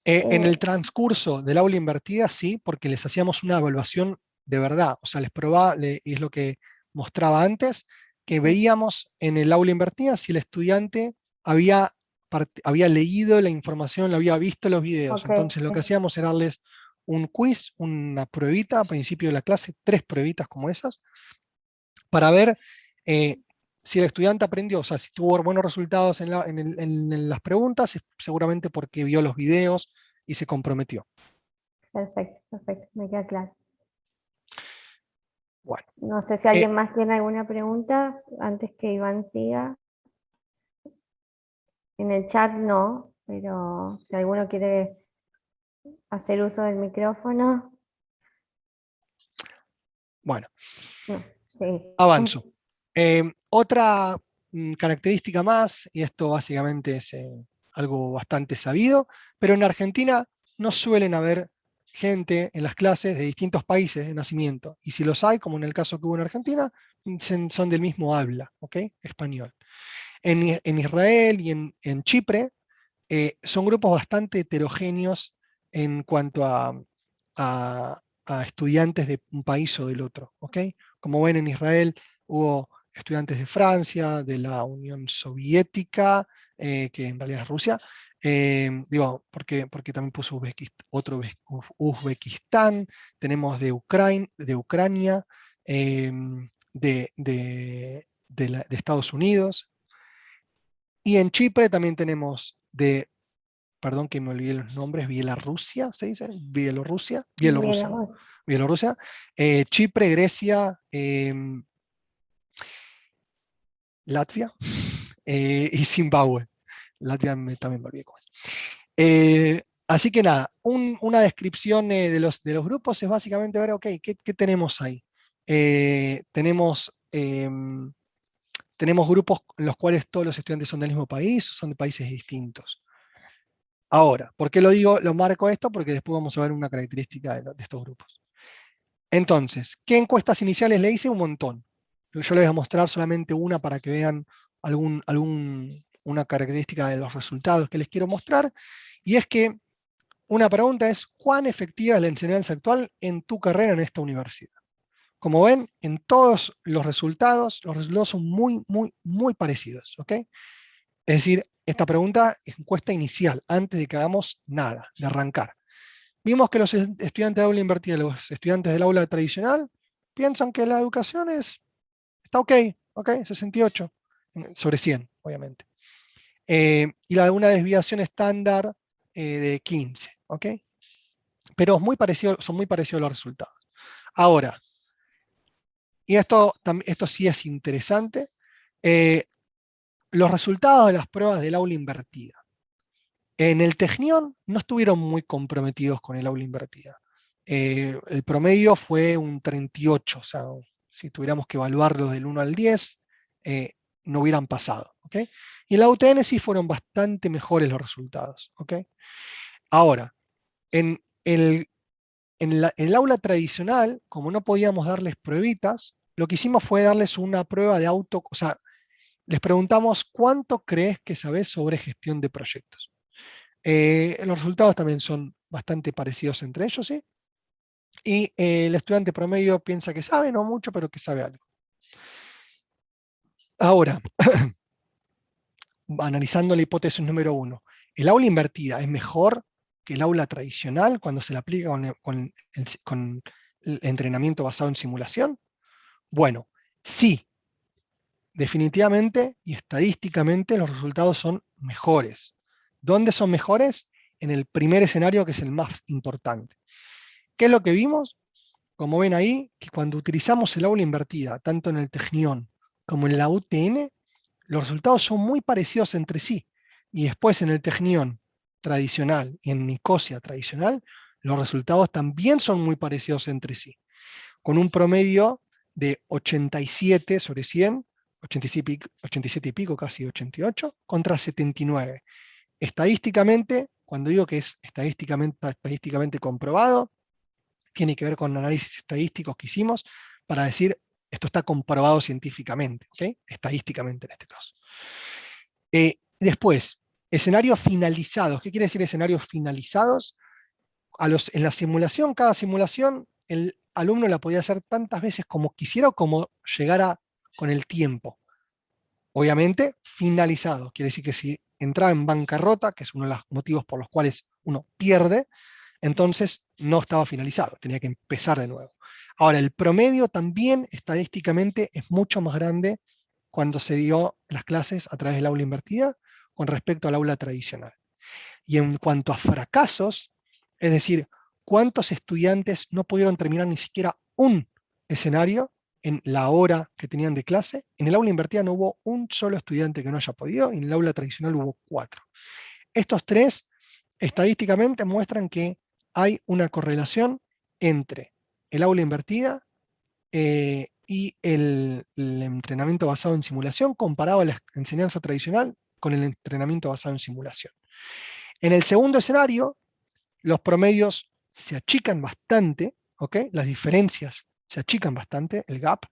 En el eh, transcurso del aula invertida, sí, porque les hacíamos una evaluación de verdad, o sea, les probaba, y es lo que mostraba antes, que veíamos en el aula invertida si el estudiante había, había leído la información, lo había visto los videos. ok, Entonces lo que hacíamos era darles un quiz, una pruebita a principio de la clase, 3 pruebitas como esas, para ver eh, si el estudiante aprendió, o sea, si tuvo buenos resultados en las preguntas, es seguramente porque vio los videos y se comprometió. perfecto, perfecto, me queda claro. Bueno, No sé si eh, alguien más tiene alguna pregunta antes que Iván siga. En el chat no, pero si alguno quiere hacer uso del micrófono, bueno, no, sí. avanzo. Otra característica más, y esto básicamente es algo bastante sabido, pero en Argentina no suelen haber gente en las clases de distintos países de nacimiento, y si los hay, como en el caso que hubo en Argentina, son del mismo habla, ¿ok? Español. En Israel y en Chipre son grupos bastante heterogéneos en cuanto a estudiantes de un país o del otro, ¿ok? Como ven, en Israel hubo estudiantes de Francia, de la Unión Soviética, que en realidad es Rusia, digo, porque también puso Uzbekistán, tenemos de Ucrania, de Estados Unidos, y en Chipre también tenemos perdón que me olvidé los nombres, Bielorrusia, ¿se dice? Bielorrusia, ¿no? Bien, Bielorrusia, Chipre, Grecia, Latvia y Zimbabue. Latvia también me olvidé cómo es. Así que nada, una descripción de los grupos es básicamente ver, ok, ¿qué tenemos ahí? Tenemos grupos en los cuales todos los estudiantes son del mismo país o son de países distintos. Ahora, ¿por qué lo digo, lo marco esto? Porque después vamos a ver una característica de estos grupos. Entonces, ¿qué encuestas iniciales le hice? Un montón. Yo les voy a mostrar solamente una para que vean una característica de los resultados que les quiero mostrar. Y es que una pregunta es, ¿cuán efectiva es la enseñanza actual en tu carrera en esta universidad? Como ven, en todos los resultados son muy parecidos, ¿ok? Es decir, esta pregunta es encuesta inicial, antes de que hagamos nada, de arrancar. Vimos que los estudiantes de aula invertida y los estudiantes del aula tradicional piensan que la educación está ok, 68 sobre 100, obviamente. Y la de una desviación estándar de 15, ¿ok? Pero son muy parecidos los resultados. Ahora, y esto sí es interesante, los resultados de las pruebas del aula invertida. En el Technion no estuvieron muy comprometidos con el aula invertida. El promedio fue un 38, o sea, si tuviéramos que evaluarlo del 1 al 10, no hubieran pasado. ¿Okay? Y en la UTN sí fueron bastante mejores los resultados. ¿Okay? Ahora, en el aula tradicional, como no podíamos darles pruebitas, lo que hicimos fue darles una prueba de auto, o sea, les preguntamos ¿cuánto crees que sabes sobre gestión de proyectos? Los resultados también son bastante parecidos entre ellos, ¿sí? Y el estudiante promedio piensa que sabe, no mucho, pero que sabe algo. Ahora, analizando la hipótesis número 1, ¿el aula invertida es mejor que el aula tradicional cuando se le aplica con el entrenamiento basado en simulación? Bueno, sí, definitivamente y estadísticamente los resultados son mejores. ¿Dónde son mejores? En el primer escenario, que es el más importante. ¿Qué es lo que vimos? Como ven ahí, que cuando utilizamos el aula invertida, tanto en el Technion como en la UTN, los resultados son muy parecidos entre sí. Y después en el Technion tradicional y en Nicosia tradicional, los resultados también son muy parecidos entre sí. Con un promedio de 87 sobre 100, 87 y pico, casi 88, contra 79. Estadísticamente, cuando digo que es estadísticamente comprobado, tiene que ver con análisis estadísticos que hicimos para decir esto está comprobado científicamente, ¿okay? Estadísticamente en este caso. Después, escenarios finalizados. ¿Qué quiere decir escenarios finalizados? En la simulación, cada simulación, el alumno la podía hacer tantas veces como quisiera o como llegara con el tiempo. Obviamente, finalizado. Quiere decir que si entraba en bancarrota, que es uno de los motivos por los cuales uno pierde, entonces no estaba finalizado, tenía que empezar de nuevo. Ahora, el promedio también estadísticamente es mucho más grande cuando se dio las clases a través del aula invertida con respecto al aula tradicional. Y en cuanto a fracasos, es decir, cuántos estudiantes no pudieron terminar ni siquiera un escenario en la hora que tenían de clase, en el aula invertida no hubo un solo estudiante que no haya podido, y en el aula tradicional hubo 4. Estos 3 estadísticamente muestran que hay una correlación entre el aula invertida y el entrenamiento basado en simulación comparado a la enseñanza tradicional con el entrenamiento basado en simulación. En el segundo escenario, los promedios se achican bastante, ¿ok? Las diferencias se achican bastante, el gap,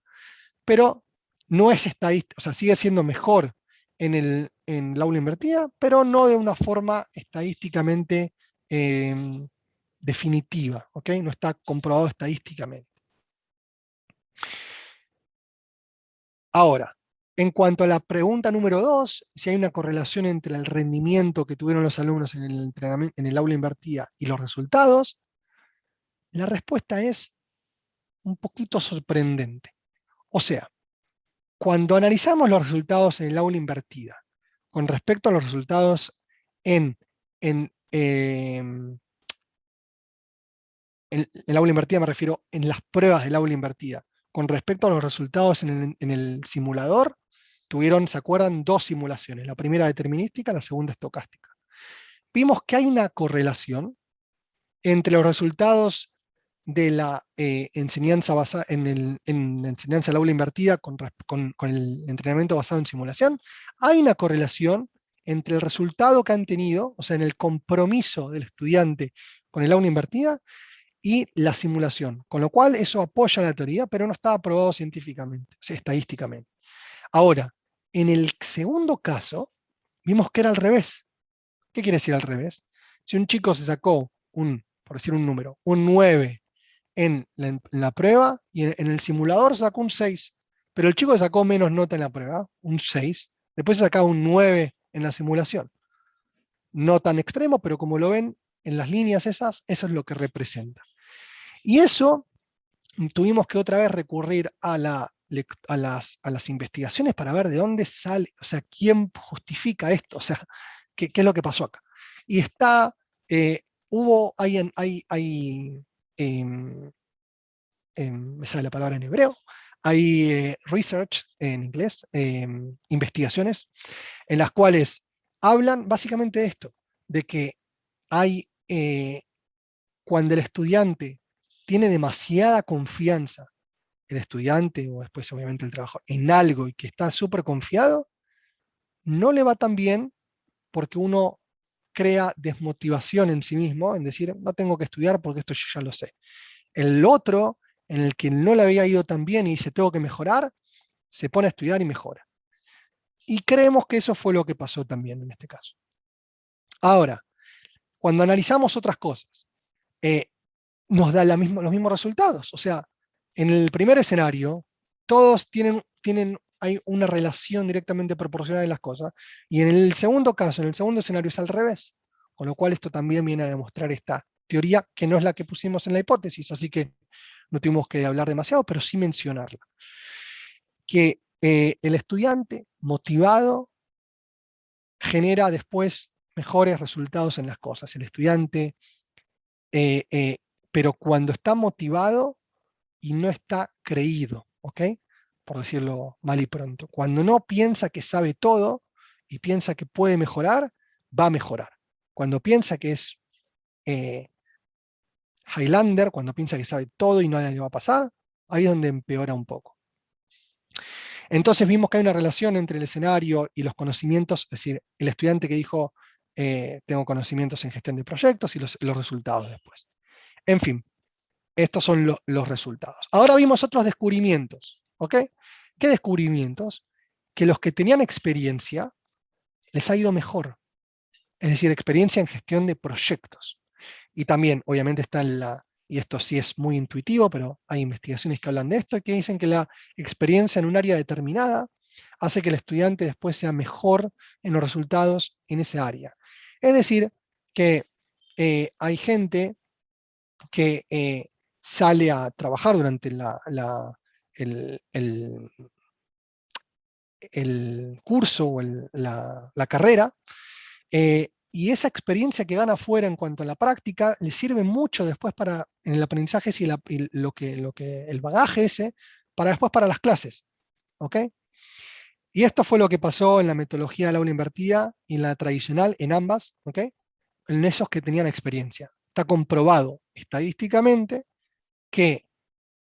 pero no es estadístico, o sea, sigue siendo mejor en el aula invertida, pero no de una forma estadísticamente definitiva, ¿ok? No está comprobado estadísticamente. Ahora, en cuanto a la pregunta número 2, si hay una correlación entre el rendimiento que tuvieron los alumnos en el entrenamiento, en el aula invertida y los resultados, la respuesta es un poquito sorprendente. O sea, cuando analizamos los resultados en el aula invertida con respecto a los resultados en el aula invertida, me refiero en las pruebas del aula invertida, con respecto a los resultados en el simulador, tuvieron, ¿se acuerdan? 2 simulaciones, la primera determinística, la segunda estocástica. Vimos que hay una correlación entre los resultados de la enseñanza basada en la enseñanza del aula invertida con el entrenamiento basado en simulación. Hay una correlación entre el resultado que han tenido, o sea, en el compromiso del estudiante con el aula invertida y la simulación, con lo cual eso apoya la teoría, pero no está aprobado científicamente, o sea, estadísticamente. Ahora, en el segundo caso, vimos que era al revés. ¿Qué quiere decir al revés? Si un chico se sacó por decir un número, un 9 en la prueba y en el simulador sacó un 6, pero el chico sacó menos nota en la prueba, un 6, después sacaba un 9 en la simulación. No tan extremo, pero como lo ven en las líneas esas, eso es lo que representa. Y eso tuvimos que otra vez recurrir a las investigaciones para ver de dónde sale, o sea, quién justifica esto, o sea, qué es lo que pasó acá. Y está, me sale la palabra en hebreo, hay research en inglés, investigaciones, en las cuales hablan básicamente de esto, de que hay, cuando el estudiante tiene demasiada confianza, el estudiante o después obviamente el trabajo, en algo y que está súper confiado, no le va tan bien porque uno crea desmotivación en sí mismo, en decir, no tengo que estudiar porque esto yo ya lo sé. El otro, en el que no le había ido tan bien y dice, tengo que mejorar, se pone a estudiar y mejora. Y creemos que eso fue lo que pasó también en este caso. Ahora, cuando analizamos otras cosas, nos da los mismos resultados. O sea, en el primer escenario, todos hay una relación directamente proporcional en las cosas, y en el segundo caso, en el segundo escenario es al revés, con lo cual esto también viene a demostrar esta teoría, que no es la que pusimos en la hipótesis, así que no tuvimos que hablar demasiado, pero sí mencionarla. Que el estudiante motivado genera después mejores resultados en las cosas. El estudiante, pero cuando está motivado y no está creído, ¿ok? Por decirlo mal y pronto. Cuando no piensa que sabe todo y piensa que puede mejorar, va a mejorar. Cuando piensa que es Highlander, cuando piensa que sabe todo y no le va a pasar, ahí es donde empeora un poco. Entonces vimos que hay una relación entre el escenario y los conocimientos, es decir, el estudiante que dijo, tengo conocimientos en gestión de proyectos y los resultados después. En fin, estos son los resultados. Ahora vimos otros descubrimientos, ¿ok? ¿Qué descubrimientos? Que los que tenían experiencia les ha ido mejor, es decir, experiencia en gestión de proyectos. Y también, obviamente, está y esto sí es muy intuitivo, pero hay investigaciones que hablan de esto y que dicen que la experiencia en un área determinada hace que el estudiante después sea mejor en los resultados en esa área. Es decir, que hay gente que sale a trabajar durante el curso o la carrera, y esa experiencia que gana afuera en cuanto a la práctica le sirve mucho después para en el aprendizaje y el bagaje ese para después para las clases. ¿Ok? Y esto fue lo que pasó en la metodología del aula invertida y en la tradicional, en ambas, ¿ok? En esos que tenían experiencia. Está comprobado estadísticamente que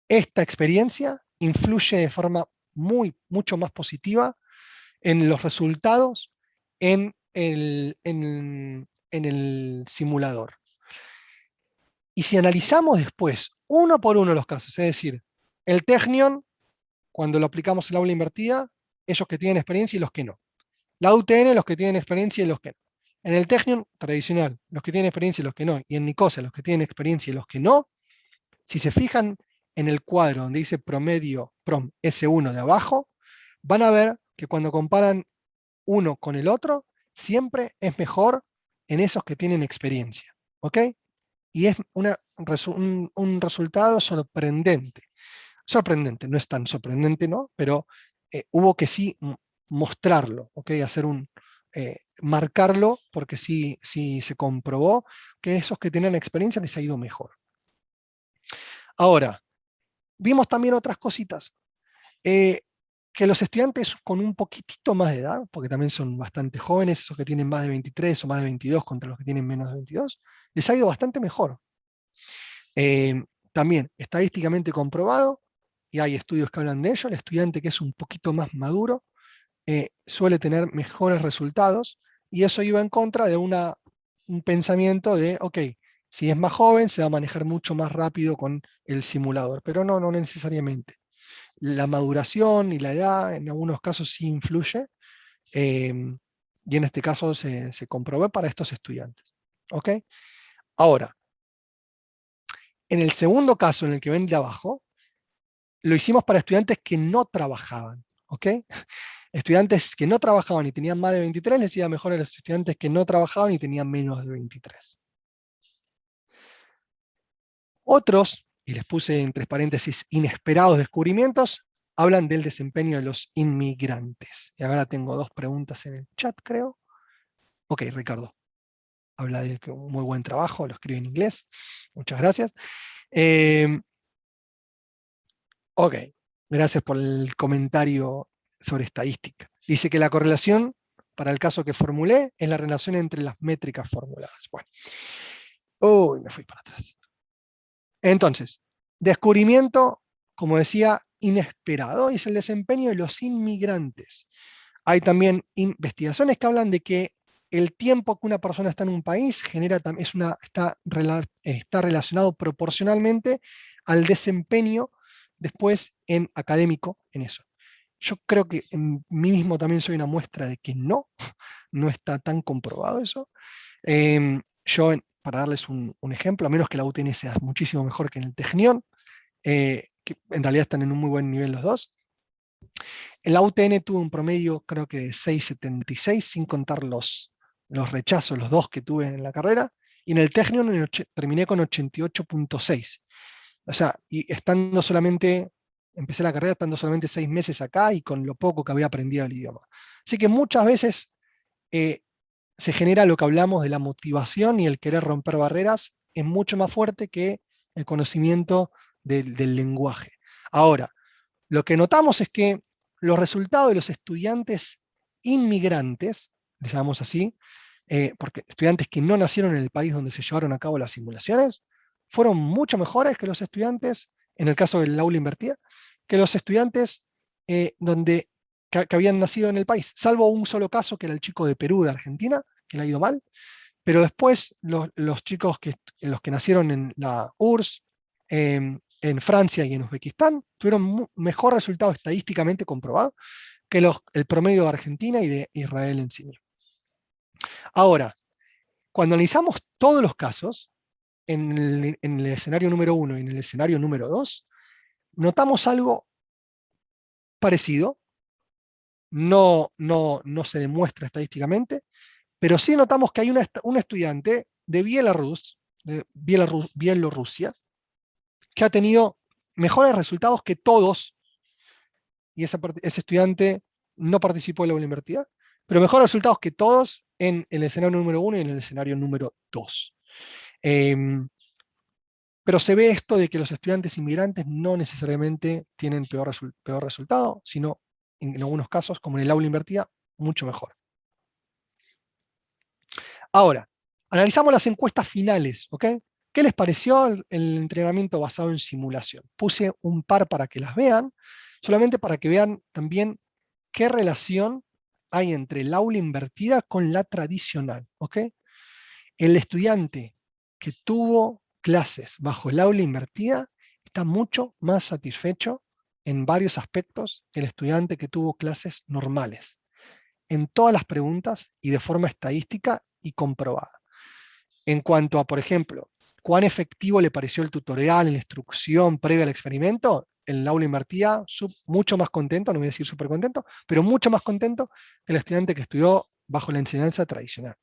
esta experiencia influye de forma mucho más positiva en los resultados en el simulador. Y si analizamos después, uno por uno los casos, es decir, el Technion, cuando lo aplicamos en la aula invertida, ellos que tienen experiencia y los que no. La UTN, los que tienen experiencia y los que no. En el Technion tradicional, los que tienen experiencia y los que no. Y en Nicosia, los que tienen experiencia y los que no. Si se fijan en el cuadro donde dice promedio PROM S1 de abajo, van a ver que cuando comparan uno con el otro, siempre es mejor en esos que tienen experiencia. ¿Ok? Y es un resultado sorprendente. Sorprendente, no es tan sorprendente, ¿no? Pero hubo que sí mostrarlo, ¿ok? Marcarlo, porque sí se comprobó que esos que tenían experiencia les ha ido mejor. Ahora, vimos también otras cositas. Que los estudiantes con un poquitito más de edad, porque también son bastante jóvenes, esos que tienen más de 23 o más de 22 contra los que tienen menos de 22, les ha ido bastante mejor. También estadísticamente comprobado, y hay estudios que hablan de ello, el estudiante que es un poquito más maduro suele tener mejores resultados, y eso iba en contra de un pensamiento de, ok, si es más joven se va a manejar mucho más rápido con el simulador, pero no necesariamente. La maduración y la edad en algunos casos sí influye, y en este caso se comprobó para estos estudiantes. ¿Ok? Ahora, En el segundo caso, en el que ven de abajo, lo hicimos para estudiantes que no trabajaban, ¿ok? Estudiantes que no trabajaban y tenían más de 23, les iba mejor a los estudiantes que no trabajaban y tenían menos de 23. Otros, y les puse entre paréntesis, inesperados descubrimientos, hablan del desempeño de los inmigrantes. Y ahora tengo 2 preguntas en el chat, creo. Ok, Ricardo. Habla de un muy buen trabajo, lo escribe en inglés. Muchas gracias. Ok, gracias por el comentario sobre estadística. Dice que la correlación, para el caso que formulé, es la relación entre las métricas formuladas. Bueno. Uy, me fui para atrás. Entonces, descubrimiento, como decía, inesperado, es el desempeño de los inmigrantes. Hay también investigaciones que hablan de que el tiempo que una persona está en un país está relacionado proporcionalmente al desempeño después en académico en eso. Yo creo que en mí mismo también soy una muestra de que no está tan comprobado eso. Para darles un ejemplo, a menos que la UTN sea muchísimo mejor que en el Technion, que en realidad están en un muy buen nivel los dos. En la UTN tuve un promedio creo que de 6,76, sin contar los rechazos, los 2 que tuve en la carrera, y en el Technion terminé con 88,6. O sea, y empecé la carrera estando solamente 6 meses acá y con lo poco que había aprendido el idioma. Así que muchas veces se genera lo que hablamos de la motivación, y el querer romper barreras es mucho más fuerte que el conocimiento del lenguaje. Ahora, lo que notamos es que los resultados de los estudiantes inmigrantes, les llamamos así, porque estudiantes que no nacieron en el país donde se llevaron a cabo las simulaciones, fueron mucho mejores que los estudiantes, en el caso del aula invertida, que los estudiantes que habían nacido en el país, salvo un solo caso, que era el chico de Perú, de Argentina, que le ha ido mal, pero después los chicos los que nacieron en la URSS, en Francia y en Uzbekistán, tuvieron mejor resultado estadísticamente comprobado que el promedio de Argentina y de Israel en sí. Ahora, cuando analizamos todos los casos, en el escenario número 1 y en el escenario número 2, notamos algo parecido. No se demuestra estadísticamente, pero sí notamos que hay un estudiante de Bielorrusia, que ha tenido mejores resultados que todos, y ese estudiante no participó en la aula invertida, pero mejores resultados que todos en el escenario número 1 y en el escenario número 2. Pero se ve esto de que los estudiantes inmigrantes no necesariamente tienen peor resultado, sino en algunos casos, como en el aula invertida, mucho mejor. Ahora, analizamos las encuestas finales, ¿ok? ¿Qué les pareció el entrenamiento basado en simulación? Puse un par para que las vean, solamente para que vean también qué relación hay entre el aula invertida con la tradicional, ¿ok? El estudiante que tuvo clases bajo el aula invertida está mucho más satisfecho en varios aspectos que el estudiante que tuvo clases normales, en todas las preguntas y de forma estadística y comprobada. En cuanto a, por ejemplo, cuán efectivo le pareció el tutorial, la instrucción previa al experimento, en el aula invertida, mucho más contento, no voy a decir súper contento, pero mucho más contento que el estudiante que estudió bajo la enseñanza tradicional.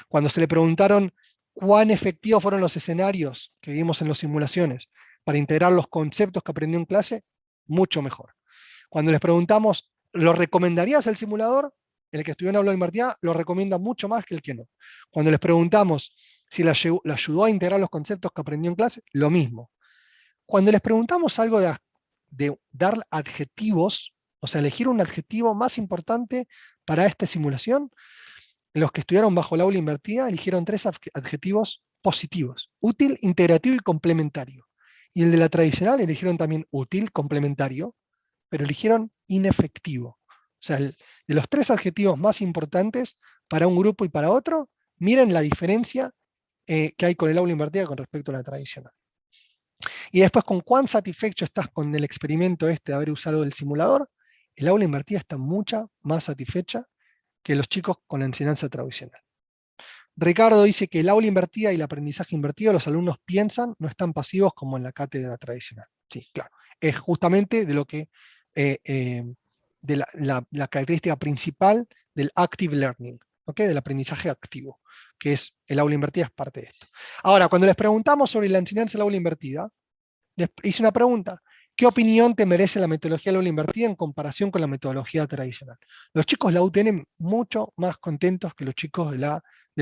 Cuando se le preguntaron cuán efectivos fueron los escenarios que vimos en las simulaciones para integrar los conceptos que aprendió en clase, mucho mejor. Cuando les preguntamos, ¿lo recomendarías el simulador? El que estudió en aula invertida lo recomienda mucho más que el que no. Cuando les preguntamos si le ayudó a integrar los conceptos que aprendió en clase, lo mismo. Cuando les preguntamos algo de dar adjetivos, o sea, elegir un adjetivo más importante para esta simulación, los que estudiaron bajo el aula invertida eligieron 3 adjetivos positivos: útil, integrativo y complementario. Y el de la tradicional eligieron también útil, complementario, pero eligieron inefectivo. O sea, de los 3 adjetivos más importantes para un grupo y para otro, miren la diferencia que hay con el aula invertida con respecto a la tradicional. Y después, con cuán satisfecho estás con el experimento de haber usado el simulador, el aula invertida está mucha más satisfecha que los chicos con la enseñanza tradicional. Ricardo dice que el aula invertida y el aprendizaje invertido, los alumnos piensan, no están pasivos como en la cátedra tradicional. Sí, claro. Es justamente de lo que, de la característica principal del active learning, ¿okay? Del aprendizaje activo, que es el aula invertida, es parte de esto. Ahora, cuando les preguntamos sobre la enseñanza del aula invertida, les hice una pregunta. ¿Qué opinión te merece la metodología del aula invertida en comparación con la metodología tradicional? Los chicos de la U tienen mucho más contentos que los chicos del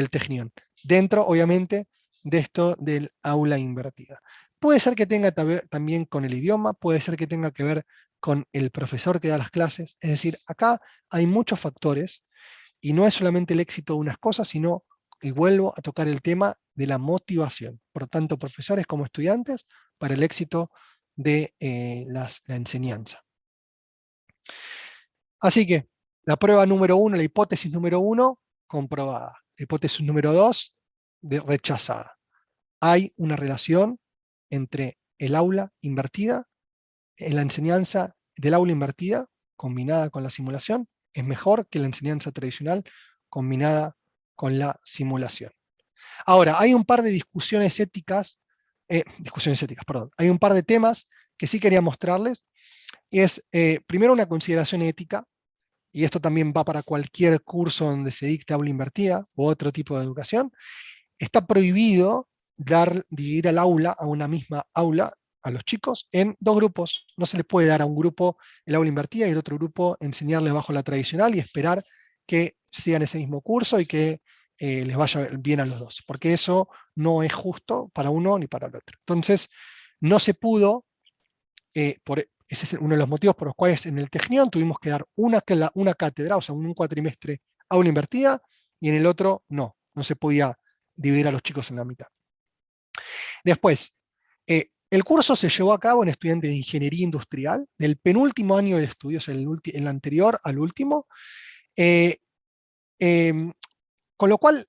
Technion. Dentro, obviamente, de esto del aula invertida. Puede ser que tenga también con el idioma, puede ser que tenga que ver con el profesor que da las clases. Es decir, acá hay muchos factores y no es solamente el éxito de unas cosas, sino, y vuelvo a tocar el tema de la motivación, por tanto profesores como estudiantes, para el éxito de la enseñanza. Así que la prueba número 1, la hipótesis número 1, comprobada. La hipótesis número 2, rechazada. Hay una relación entre el aula invertida, la enseñanza del aula invertida, combinada con la simulación, es mejor que la enseñanza tradicional combinada con la simulación. Ahora, hay un par de discusiones éticas, perdón, hay un par de temas que sí quería mostrarles, y es primero una consideración ética, y esto también va para cualquier curso donde se dicte aula invertida u otro tipo de educación. Está prohibido dividir al aula, a una misma aula, a los chicos, en dos grupos. No se les puede dar a un grupo el aula invertida y al otro grupo enseñarles bajo la tradicional y esperar que sigan ese mismo curso y que les vaya bien a los dos, porque eso no es justo para uno ni para el otro. Entonces, no se pudo, ese es uno de los motivos por los cuales en el Technion tuvimos que dar una cátedra, o sea, un cuatrimestre aula invertida, y en el otro no se podía dividir a los chicos en la mitad. Después, el curso se llevó a cabo en estudiantes de ingeniería industrial, del penúltimo año del estudio, o sea, el anterior al último, con lo cual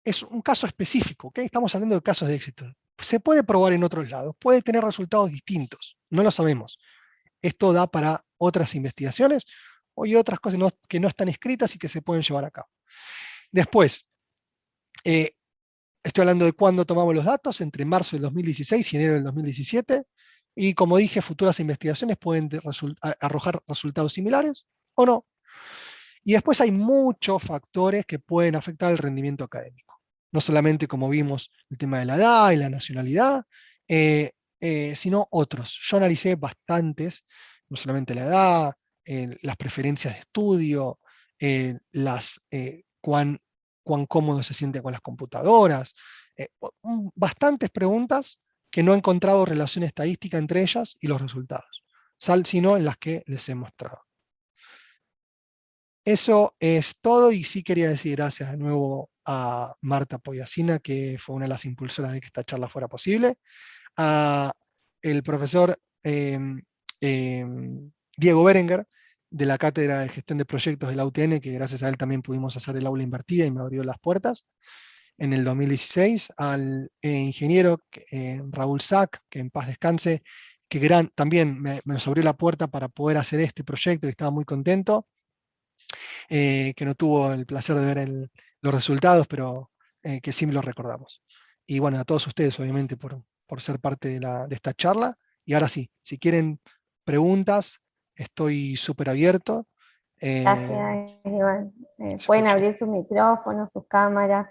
es un caso específico, ¿okay? Estamos hablando de casos de éxito. Se puede probar en otros lados, puede tener resultados distintos, no lo sabemos. Esto da para otras investigaciones y otras cosas que no están escritas y que se pueden llevar a cabo. Después, estoy hablando de cuándo tomamos los datos, entre marzo del 2016 y enero del 2017, y como dije, futuras investigaciones pueden arrojar resultados similares o no. Y después hay muchos factores que pueden afectar el rendimiento académico. No solamente, como vimos, el tema de la edad y la nacionalidad, sino otros. Yo analicé bastantes, no solamente la edad, las preferencias de estudio, cuán cómodo se siente con las computadoras, bastantes preguntas que no he encontrado relación estadística entre ellas y los resultados, sino en las que les he mostrado. Eso es todo, y sí quería decir gracias de nuevo a Marta Poyasina, que fue una de las impulsoras de que esta charla fuera posible, a el profesor Diego Berenguer, de la Cátedra de Gestión de Proyectos de la UTN, que gracias a él también pudimos hacer el aula invertida y me abrió las puertas en el 2016, al ingeniero Raúl Sack, que en paz descanse, que también me nos abrió la puerta para poder hacer este proyecto y estaba muy contento. Que no tuvo el placer de ver los resultados, pero que sí me los recordamos. Y bueno, a todos ustedes, obviamente, por ser parte de esta charla. Y ahora sí, si quieren preguntas, estoy súper abierto. Gracias, Iván. Pueden abrir sus micrófonos, sus cámaras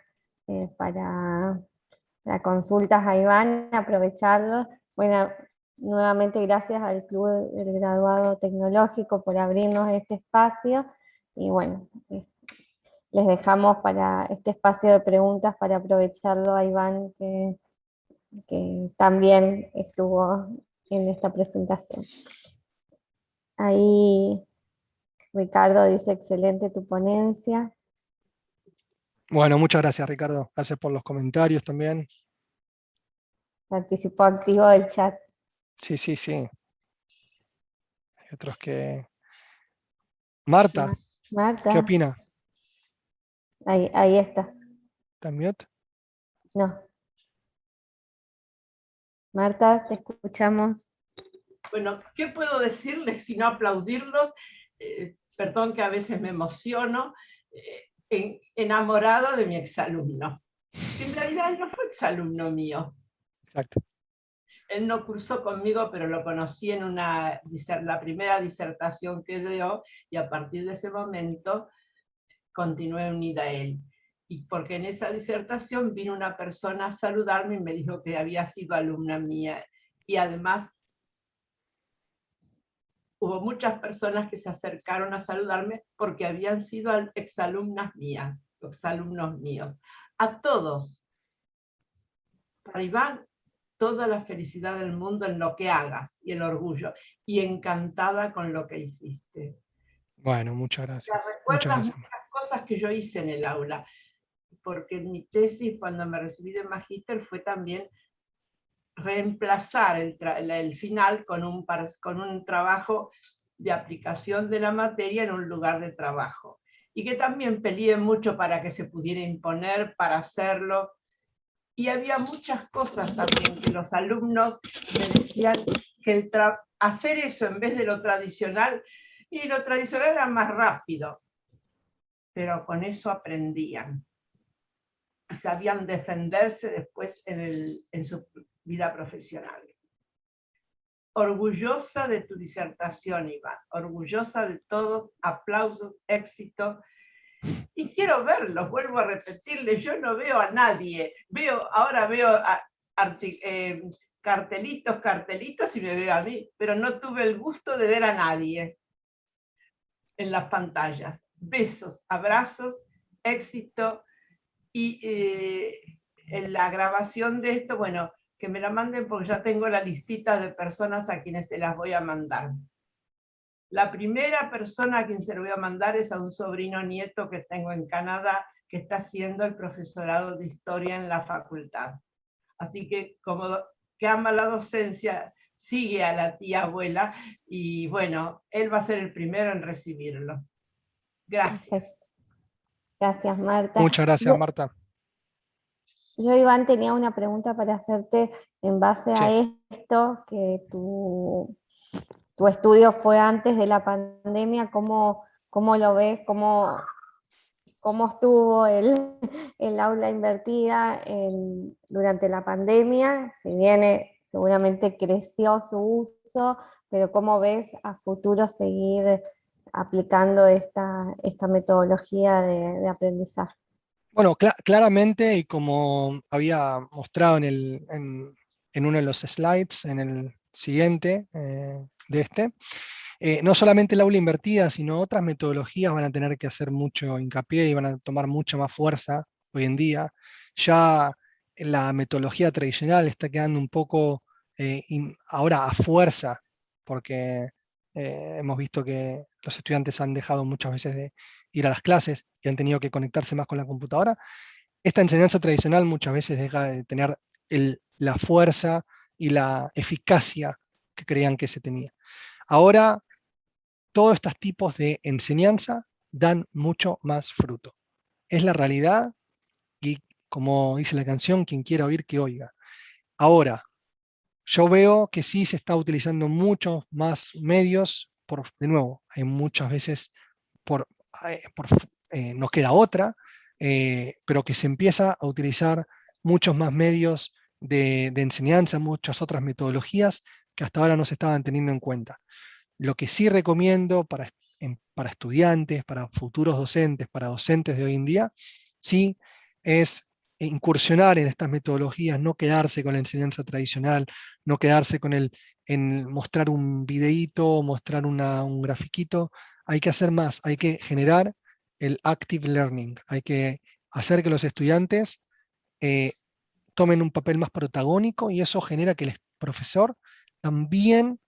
para consultas a Iván, aprovecharlo. Bueno, nuevamente gracias al Club del Graduado Tecnológico por abrirnos este espacio. Y bueno, les dejamos para este espacio de preguntas para aprovecharlo a Iván, que también estuvo en esta presentación. Ahí Ricardo dice, excelente tu ponencia. Bueno, muchas gracias, Ricardo. Gracias por los comentarios también. Participó activo del chat. Sí, sí, sí. Hay otros que... Marta, Marta. ¿qué opina? Ahí está. ¿Está en mute? No. Marta, te escuchamos. Bueno, ¿qué puedo decirles sino aplaudirlos? Perdón que a veces me emociono. enamorado de mi exalumno. En realidad él no fue exalumno mío. Exacto. Él no cursó conmigo, pero lo conocí en la primera disertación que dio, y a partir de ese momento continué unida a él. Y porque en esa disertación vino una persona a saludarme y me dijo que había sido alumna mía. Y además hubo muchas personas que se acercaron a saludarme porque habían sido exalumnas mías, exalumnos míos. A todos, para Iván, toda la felicidad del mundo en lo que hagas y el orgullo, y encantada con lo que hiciste. Bueno, muchas gracias. Recuerdas muchas cosas que yo hice en el aula, porque en mi tesis, cuando me recibí de magíster, fue también reemplazar el final con un trabajo de aplicación de la materia en un lugar de trabajo. Y que también peleé mucho para que se pudiera imponer, para hacerlo. Y había muchas cosas también que los alumnos me decían que hacer eso en vez de lo tradicional, y lo tradicional era más rápido, pero con eso aprendían. Y sabían defenderse después en su vida profesional. Orgullosa de tu disertación, Iván, orgullosa de todos, aplausos, éxito. Y quiero verlos, vuelvo a repetirles, yo no veo a nadie, ahora veo cartelitos y me veo a mí, pero no tuve el gusto de ver a nadie en las pantallas. Besos, abrazos, éxito, y en la grabación de esto, bueno, que me la manden porque ya tengo la listita de personas a quienes se las voy a mandar. La primera persona a quien se lo voy a mandar es a un sobrino nieto que tengo en Canadá, que está haciendo el profesorado de historia en la facultad. Así que como que ama la docencia, sigue a la tía abuela, y bueno, él va a ser el primero en recibirlo. Gracias. Perfecto. Gracias, Marta. Muchas gracias, Marta. Yo, Iván, tenía una pregunta para hacerte en base a esto, que tu estudio fue antes de la pandemia. ¿Cómo lo ves? ¿Cómo estuvo el aula invertida durante la pandemia? Si bien seguramente creció su uso, pero ¿cómo ves a futuro seguir aplicando esta metodología de aprendizaje? Bueno, claramente, y como había mostrado en uno de los slides, en el siguiente de este, no solamente el aula invertida, sino otras metodologías van a tener que hacer mucho hincapié y van a tomar mucha más fuerza hoy en día. Ya la metodología tradicional está quedando un poco ahora a fuerza, porque hemos visto que los estudiantes han dejado muchas veces de ir a las clases y han tenido que conectarse más con la computadora. Esta enseñanza tradicional muchas veces deja de tener la fuerza y la eficacia que creían que se tenía. Ahora, todos estos tipos de enseñanza dan mucho más fruto. Es la realidad, y como dice la canción, quien quiera oír, que oiga. Ahora, yo veo que sí se está utilizando muchos más medios, de nuevo, hay muchas veces no queda otra, pero que se empieza a utilizar muchos más medios de enseñanza, muchas otras metodologías que hasta ahora no se estaban teniendo en cuenta. Lo que sí recomiendo para estudiantes, para futuros docentes, para docentes de hoy en día, sí es incursionar en estas metodologías, no quedarse con la enseñanza tradicional, no quedarse con en mostrar un videíto, mostrar un grafiquito. Hay que hacer más, hay que generar el active learning, hay que hacer que los estudiantes tomen un papel más protagónico, y eso genera que el profesor también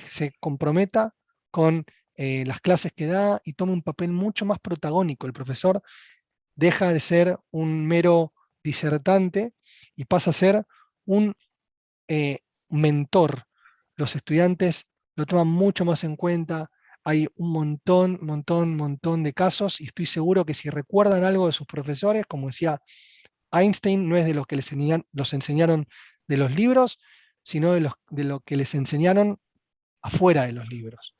se comprometa con las clases que da y tome un papel mucho más protagónico. El profesor deja de ser un mero disertante y pasa a ser un mentor. Los estudiantes lo toman mucho más en cuenta. Hay un montón de casos, y estoy seguro que si recuerdan algo de sus profesores, como decía Einstein, no es de los que los enseñaron de los libros, sino de lo que les enseñaron afuera de los libros.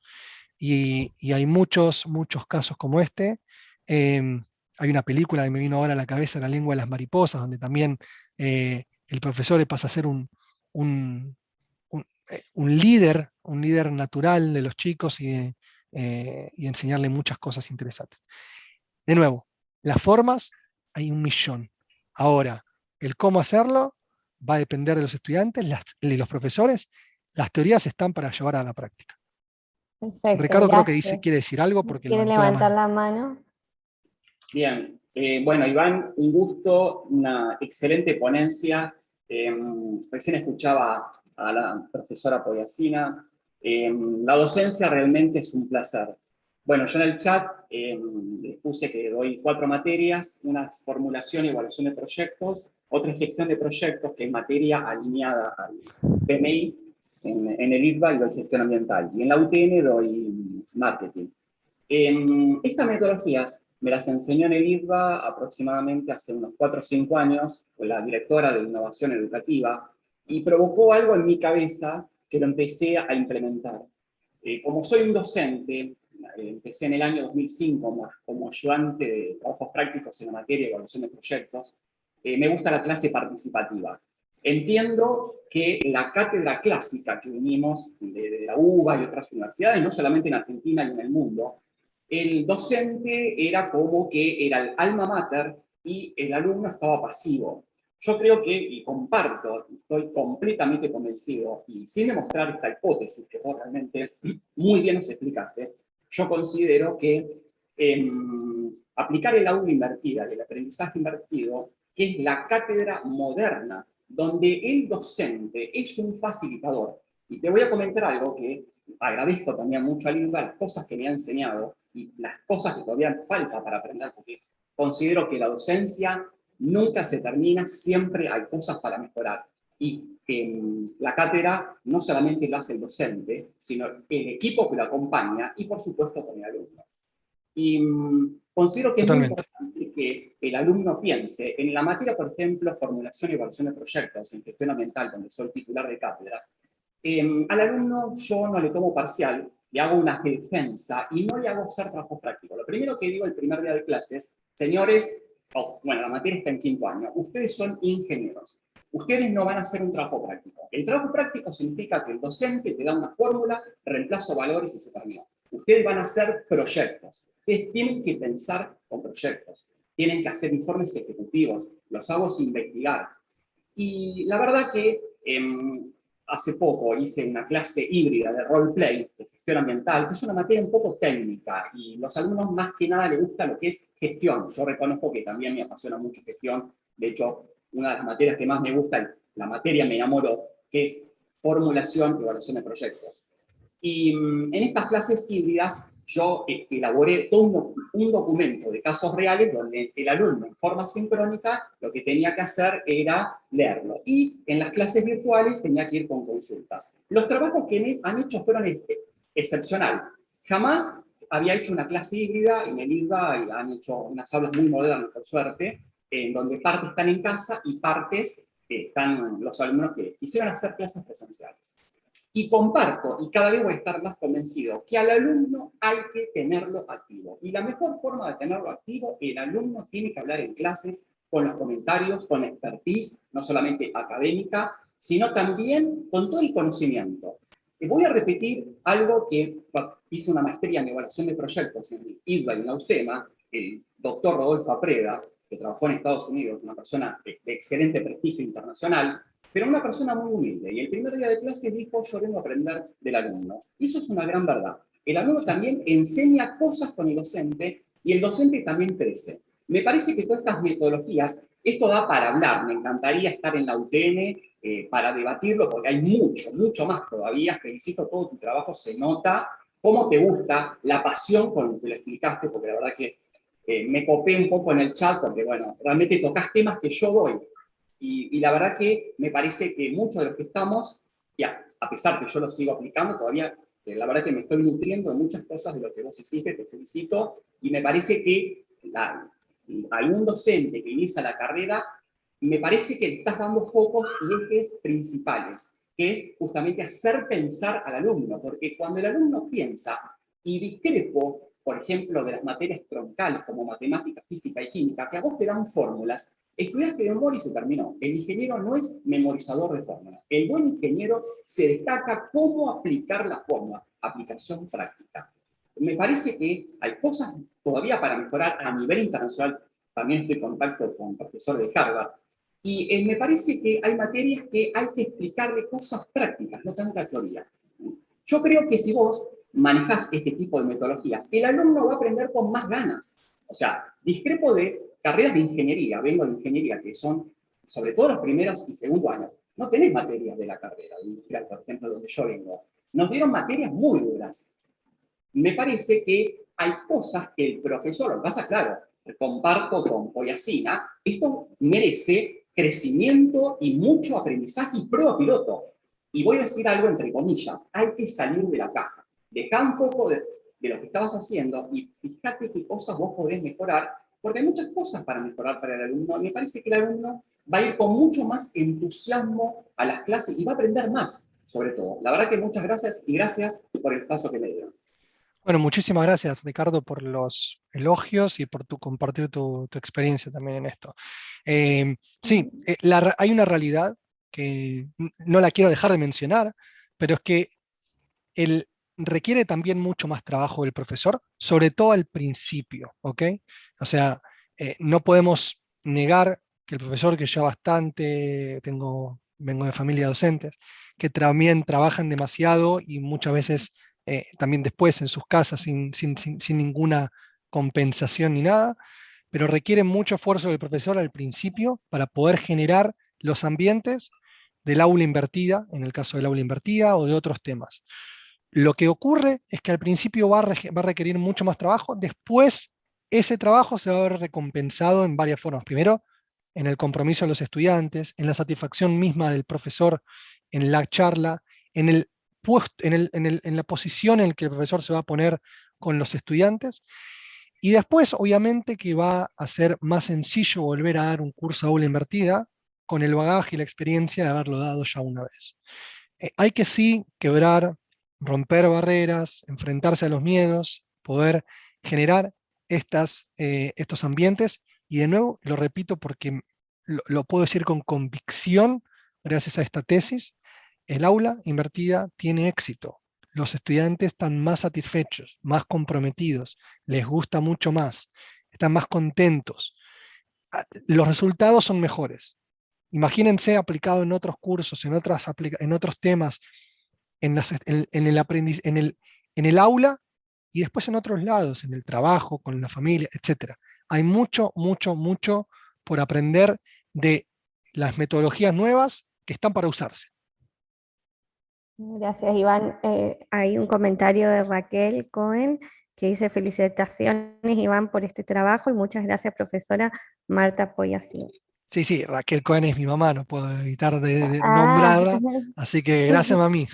Y hay muchos casos como este. hay una película que me vino ahora a la cabeza, La lengua de las mariposas, donde también el profesor pasa a ser un líder natural de los chicos y enseñarle muchas cosas interesantes. De nuevo, las formas hay 1.000.000. Ahora, el cómo hacerlo va a depender de los estudiantes, de los profesores. Las teorías están para llevar a la práctica. Perfecto, Ricardo creo que gracias. quiere decir algo porque ¿Quiere levantó la levantar mano. la mano? Bien, bueno, Iván, un gusto, una excelente ponencia. Recién escuchaba a la profesora Poyasina. La docencia realmente es un placer. Bueno, yo en el chat les puse que doy 4 materias, una es formulación y evaluación de proyectos, otra es gestión de proyectos, que es materia alineada al PMI, en el ITBA y doy gestión ambiental. Y en la UTN doy marketing. Estas metodologías me las enseñó en el ITBA aproximadamente hace unos 4 o 5 años, con la directora de innovación educativa, y provocó algo en mi cabeza que lo empecé a implementar. Como soy un docente, empecé en el año 2005 como ayudante de trabajos prácticos en la materia de evaluación de proyectos, me gusta la clase participativa. Entiendo que la cátedra clásica que venimos de la UBA y otras universidades, no solamente en Argentina y en el mundo, el docente era como que era el alma mater y el alumno estaba pasivo. Yo creo que, y comparto, estoy completamente convencido, y sin demostrar esta hipótesis que vos realmente muy bien nos explicaste, yo considero que aplicar el aula invertida y el aprendizaje invertido, que es la cátedra moderna, donde el docente es un facilitador. Y te voy a comentar algo que agradezco también mucho a Linda, las cosas que me ha enseñado y las cosas que todavía falta para aprender, porque considero que la docencia nunca se termina, siempre hay cosas para mejorar. Y la cátedra no solamente lo hace el docente, sino el equipo que lo acompaña y, por supuesto, con el alumno. Y considero que Totalmente. es muy importante que el alumno piense en la materia, por ejemplo, formulación y evaluación de proyectos, en gestión ambiental, donde soy titular de cátedra. Al alumno yo no le tomo parcial, le hago una defensa y no le hago hacer trabajo práctico. Lo primero que digo el primer día de clases, señores, bueno, la materia está en 5º año, ustedes son ingenieros, ustedes no van a hacer un trabajo práctico. El trabajo práctico significa que el docente te da una fórmula, reemplazo valores y se terminó. Ustedes van a hacer proyectos, ustedes tienen que pensar con proyectos, tienen que hacer informes ejecutivos, los hago sin investigar. Y la verdad que hace poco hice una clase híbrida de roleplay, de gestión ambiental, que es una materia un poco técnica, y los alumnos más que nada les gusta lo que es gestión. Yo reconozco que también me apasiona mucho gestión, de hecho, una de las materias que más me gusta, la materia me enamoró, que es formulación y evaluación de proyectos. Y en estas clases híbridas yo elaboré todo un documento de casos reales donde el alumno en forma sincrónica lo que tenía que hacer era leerlo. Y en las clases virtuales tenía que ir con consultas. Los trabajos que han hecho fueron excepcionales. Jamás había hecho una clase híbrida en el ITBA y han hecho unas aulas muy modernas, por suerte, en donde partes están en casa y partes están los alumnos que quisieron hacer clases presenciales. Y comparto, y cada vez voy a estar más convencido, que al alumno hay que tenerlo activo. Y la mejor forma de tenerlo activo, el alumno tiene que hablar en clases, con los comentarios, con expertise, no solamente académica, sino también con todo el conocimiento. Voy a repetir algo que hice una maestría en evaluación de proyectos en el ITBA y en la UCEMA, el doctor Rodolfo Apreda, que trabajó en Estados Unidos, una persona de excelente prestigio internacional, pero una persona muy humilde. Y el primer día de clase dijo, yo vengo a aprender del alumno. Y eso es una gran verdad. El alumno también enseña cosas con el docente y el docente también crece. Me parece que todas estas metodologías, esto da para hablar. Me encantaría estar en la UTN para debatirlo, porque hay mucho, mucho más todavía. Felicito todo tu trabajo, se nota cómo te gusta, la pasión con lo que lo explicaste, porque la verdad que me copé un poco en el chat, porque bueno, realmente tocas temas que yo doy. Y la verdad que me parece que muchos de los que estamos, ya, a pesar que yo lo sigo aplicando, todavía la verdad que me estoy nutriendo de muchas cosas de lo que vos hiciste, te felicito, y me parece que algún docente que inicia la carrera, me parece que le estás dando focos y ejes principales, que es justamente hacer pensar al alumno, porque cuando el alumno piensa y discrepo por ejemplo, de las materias troncales como matemática, física y química, que a vos te dan fórmulas, estudiaste de memoria y se terminó. El ingeniero no es memorizador de fórmulas. El buen ingeniero se destaca cómo aplicar la fórmula, aplicación práctica. Me parece que hay cosas todavía para mejorar a nivel internacional. También estoy en contacto con profesores de Harvard. Y me parece que hay materias que hay que explicarle cosas prácticas, no tanta teoría. Yo creo que si vos manejás este tipo de metodologías, el alumno va a aprender con más ganas. O sea, discrepo de carreras de ingeniería, vengo de ingeniería, que son, sobre todo los primeros y segundos años, no tenés materias de la carrera de industrial, por ejemplo, donde yo vengo. Nos dieron materias muy duras. Me parece que hay cosas que el profesor, lo que pasa, claro, comparto con Poyasina, esto merece crecimiento y mucho aprendizaje y prueba piloto. Y voy a decir algo entre comillas, hay que salir de la caja. Dejá un poco de lo que estabas haciendo y fíjate qué cosas vos podés mejorar, porque hay muchas cosas para mejorar para el alumno. Me parece que el alumno va a ir con mucho más entusiasmo a las clases y va a aprender más, sobre todo. La verdad que muchas gracias y gracias por el espacio que me dieron. Bueno, muchísimas gracias, Ricardo, por los elogios y por compartir tu experiencia también en esto. Sí, hay una realidad que no la quiero dejar de mencionar, pero es que requiere también mucho más trabajo del profesor, sobre todo al principio, ¿ok? O sea, no podemos negar que el profesor, que ya bastante, vengo de familia docentes, que también trabajan demasiado y muchas veces también después en sus casas sin ninguna compensación ni nada, pero requiere mucho esfuerzo del profesor al principio para poder generar los ambientes del aula invertida, en el caso del aula invertida o de otros temas. Lo que ocurre es que al principio va a requerir mucho más trabajo, después ese trabajo se va a ver recompensado en varias formas. Primero, en el compromiso de los estudiantes, en la satisfacción misma del profesor, en la charla, en la posición en la que el profesor se va a poner con los estudiantes. Y después, obviamente, que va a ser más sencillo volver a dar un curso a aula invertida con el bagaje y la experiencia de haberlo dado ya una vez. Hay que sí quebrar, romper barreras, enfrentarse a los miedos, poder generar estos ambientes. Y de nuevo, lo repito porque lo puedo decir con convicción, gracias a esta tesis, el aula invertida tiene éxito. Los estudiantes están más satisfechos, más comprometidos, les gusta mucho más, están más contentos. Los resultados son mejores. Imagínense aplicado en otros cursos, en otros temas, en el aula y después en otros lados, en el trabajo, con la familia, etc. Hay mucho, mucho, mucho por aprender de las metodologías nuevas que están para usarse. Gracias, Iván. Hay un comentario de Raquel Cohen que dice: felicitaciones, Iván, por este trabajo y muchas gracias, profesora Marta Poyasín. Sí, sí, Raquel Cohen es mi mamá, no puedo evitar de Ah, nombrarla, así que gracias, mami.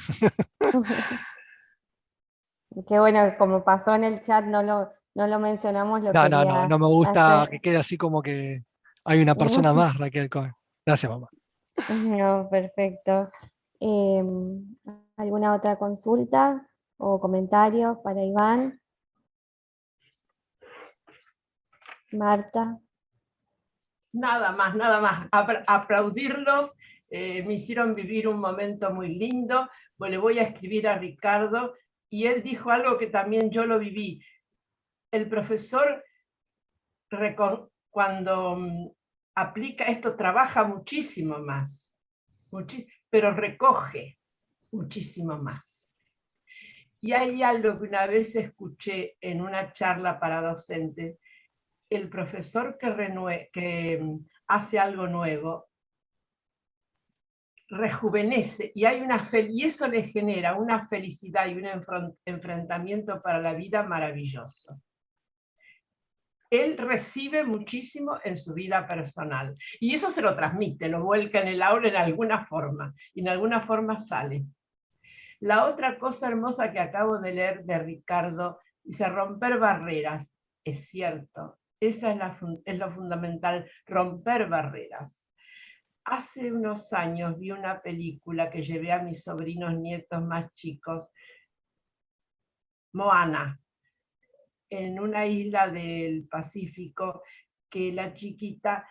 qué bueno, como pasó en el chat, no lo mencionamos, lo No, quería no me gusta hacer. que quede así como que hay una persona más, Raquel Cohen. Gracias, mamá. No, perfecto. ¿Alguna otra consulta o comentario para Iván? Marta. Nada más, nada más. Aplaudirlos, me hicieron vivir un momento muy lindo. Pues le voy a escribir a Ricardo y él dijo algo que también yo lo viví. El profesor, cuando aplica esto, trabaja muchísimo más, pero recoge muchísimo más. Y hay algo que una vez escuché en una charla para docentes: el profesor que hace algo nuevo rejuvenece y y eso le genera una felicidad y un enfrentamiento para la vida maravilloso. Él recibe muchísimo en su vida personal y eso se lo transmite, lo vuelca en el aula en alguna forma y en alguna forma sale. La otra cosa hermosa que acabo de leer de Ricardo dice: romper barreras. Es cierto, esa es lo fundamental, romper barreras. Hace unos años vi una película que llevé a mis sobrinos nietos más chicos, Moana. en una isla del Pacífico, que la chiquita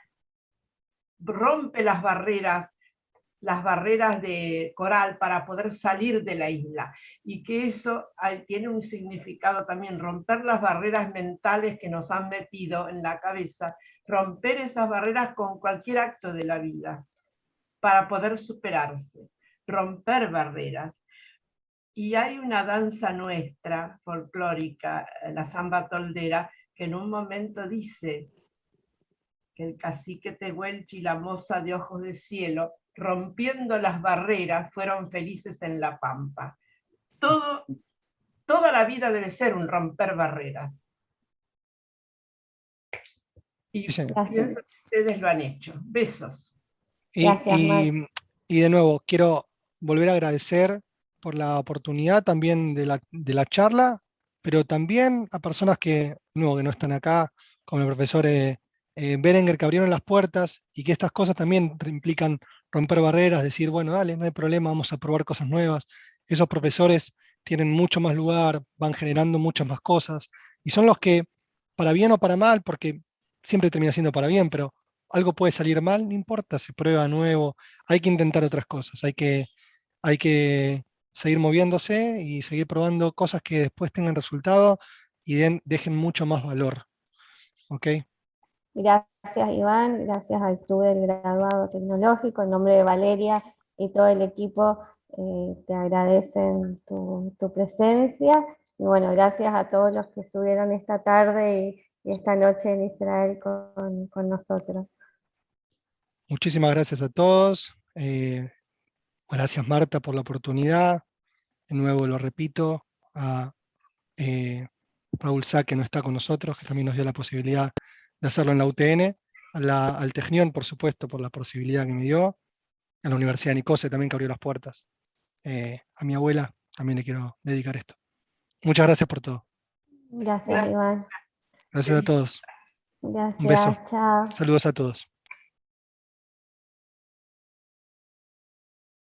rompe las barreras de coral para poder salir de la isla, y que eso tiene un significado también, romper las barreras mentales que nos han metido en la cabeza, romper esas barreras con cualquier acto de la vida, para poder superarse, romper barreras. Y hay una danza nuestra, folclórica, la samba toldera, que en un momento dice que el cacique Tehuelche y la moza de ojos de cielo, rompiendo las barreras, fueron felices en la pampa. Toda la vida debe ser un romper barreras. Y pienso que ustedes lo han hecho. Besos. Y de nuevo, quiero volver a agradecer por la oportunidad también de la charla, pero también a personas que no están acá, como el profesor Berenguer, que abrieron las puertas, y que estas cosas también implican romper barreras, decir, bueno, dale, no hay problema, vamos a probar cosas nuevas. Esos profesores tienen mucho más lugar, van generando muchas más cosas, y son los que, para bien o para mal, porque siempre termina siendo para bien, pero algo puede salir mal, no importa, se prueba nuevo, hay que intentar otras cosas, hay que seguir moviéndose y seguir probando cosas que después tengan resultado y dejen mucho más valor. ¿Ok? Gracias, Iván, gracias al Club del Graduado Tecnológico, en nombre de Valeria y todo el equipo, te agradecen tu presencia, y bueno, gracias a todos los que estuvieron esta tarde y esta noche en Israel con nosotros. Muchísimas gracias a todos. Gracias, Marta, por la oportunidad. De nuevo lo repito, a Raúl Sá, que no está con nosotros, que también nos dio la posibilidad de hacerlo en la UTN, al Technion, por supuesto, por la posibilidad que me dio, a la Universidad de Nicosia también, que abrió las puertas. A mi abuela también le quiero dedicar esto. Muchas gracias por todo. Gracias, Iván. Gracias a todos. Gracias, un beso. chao. Saludos a todos.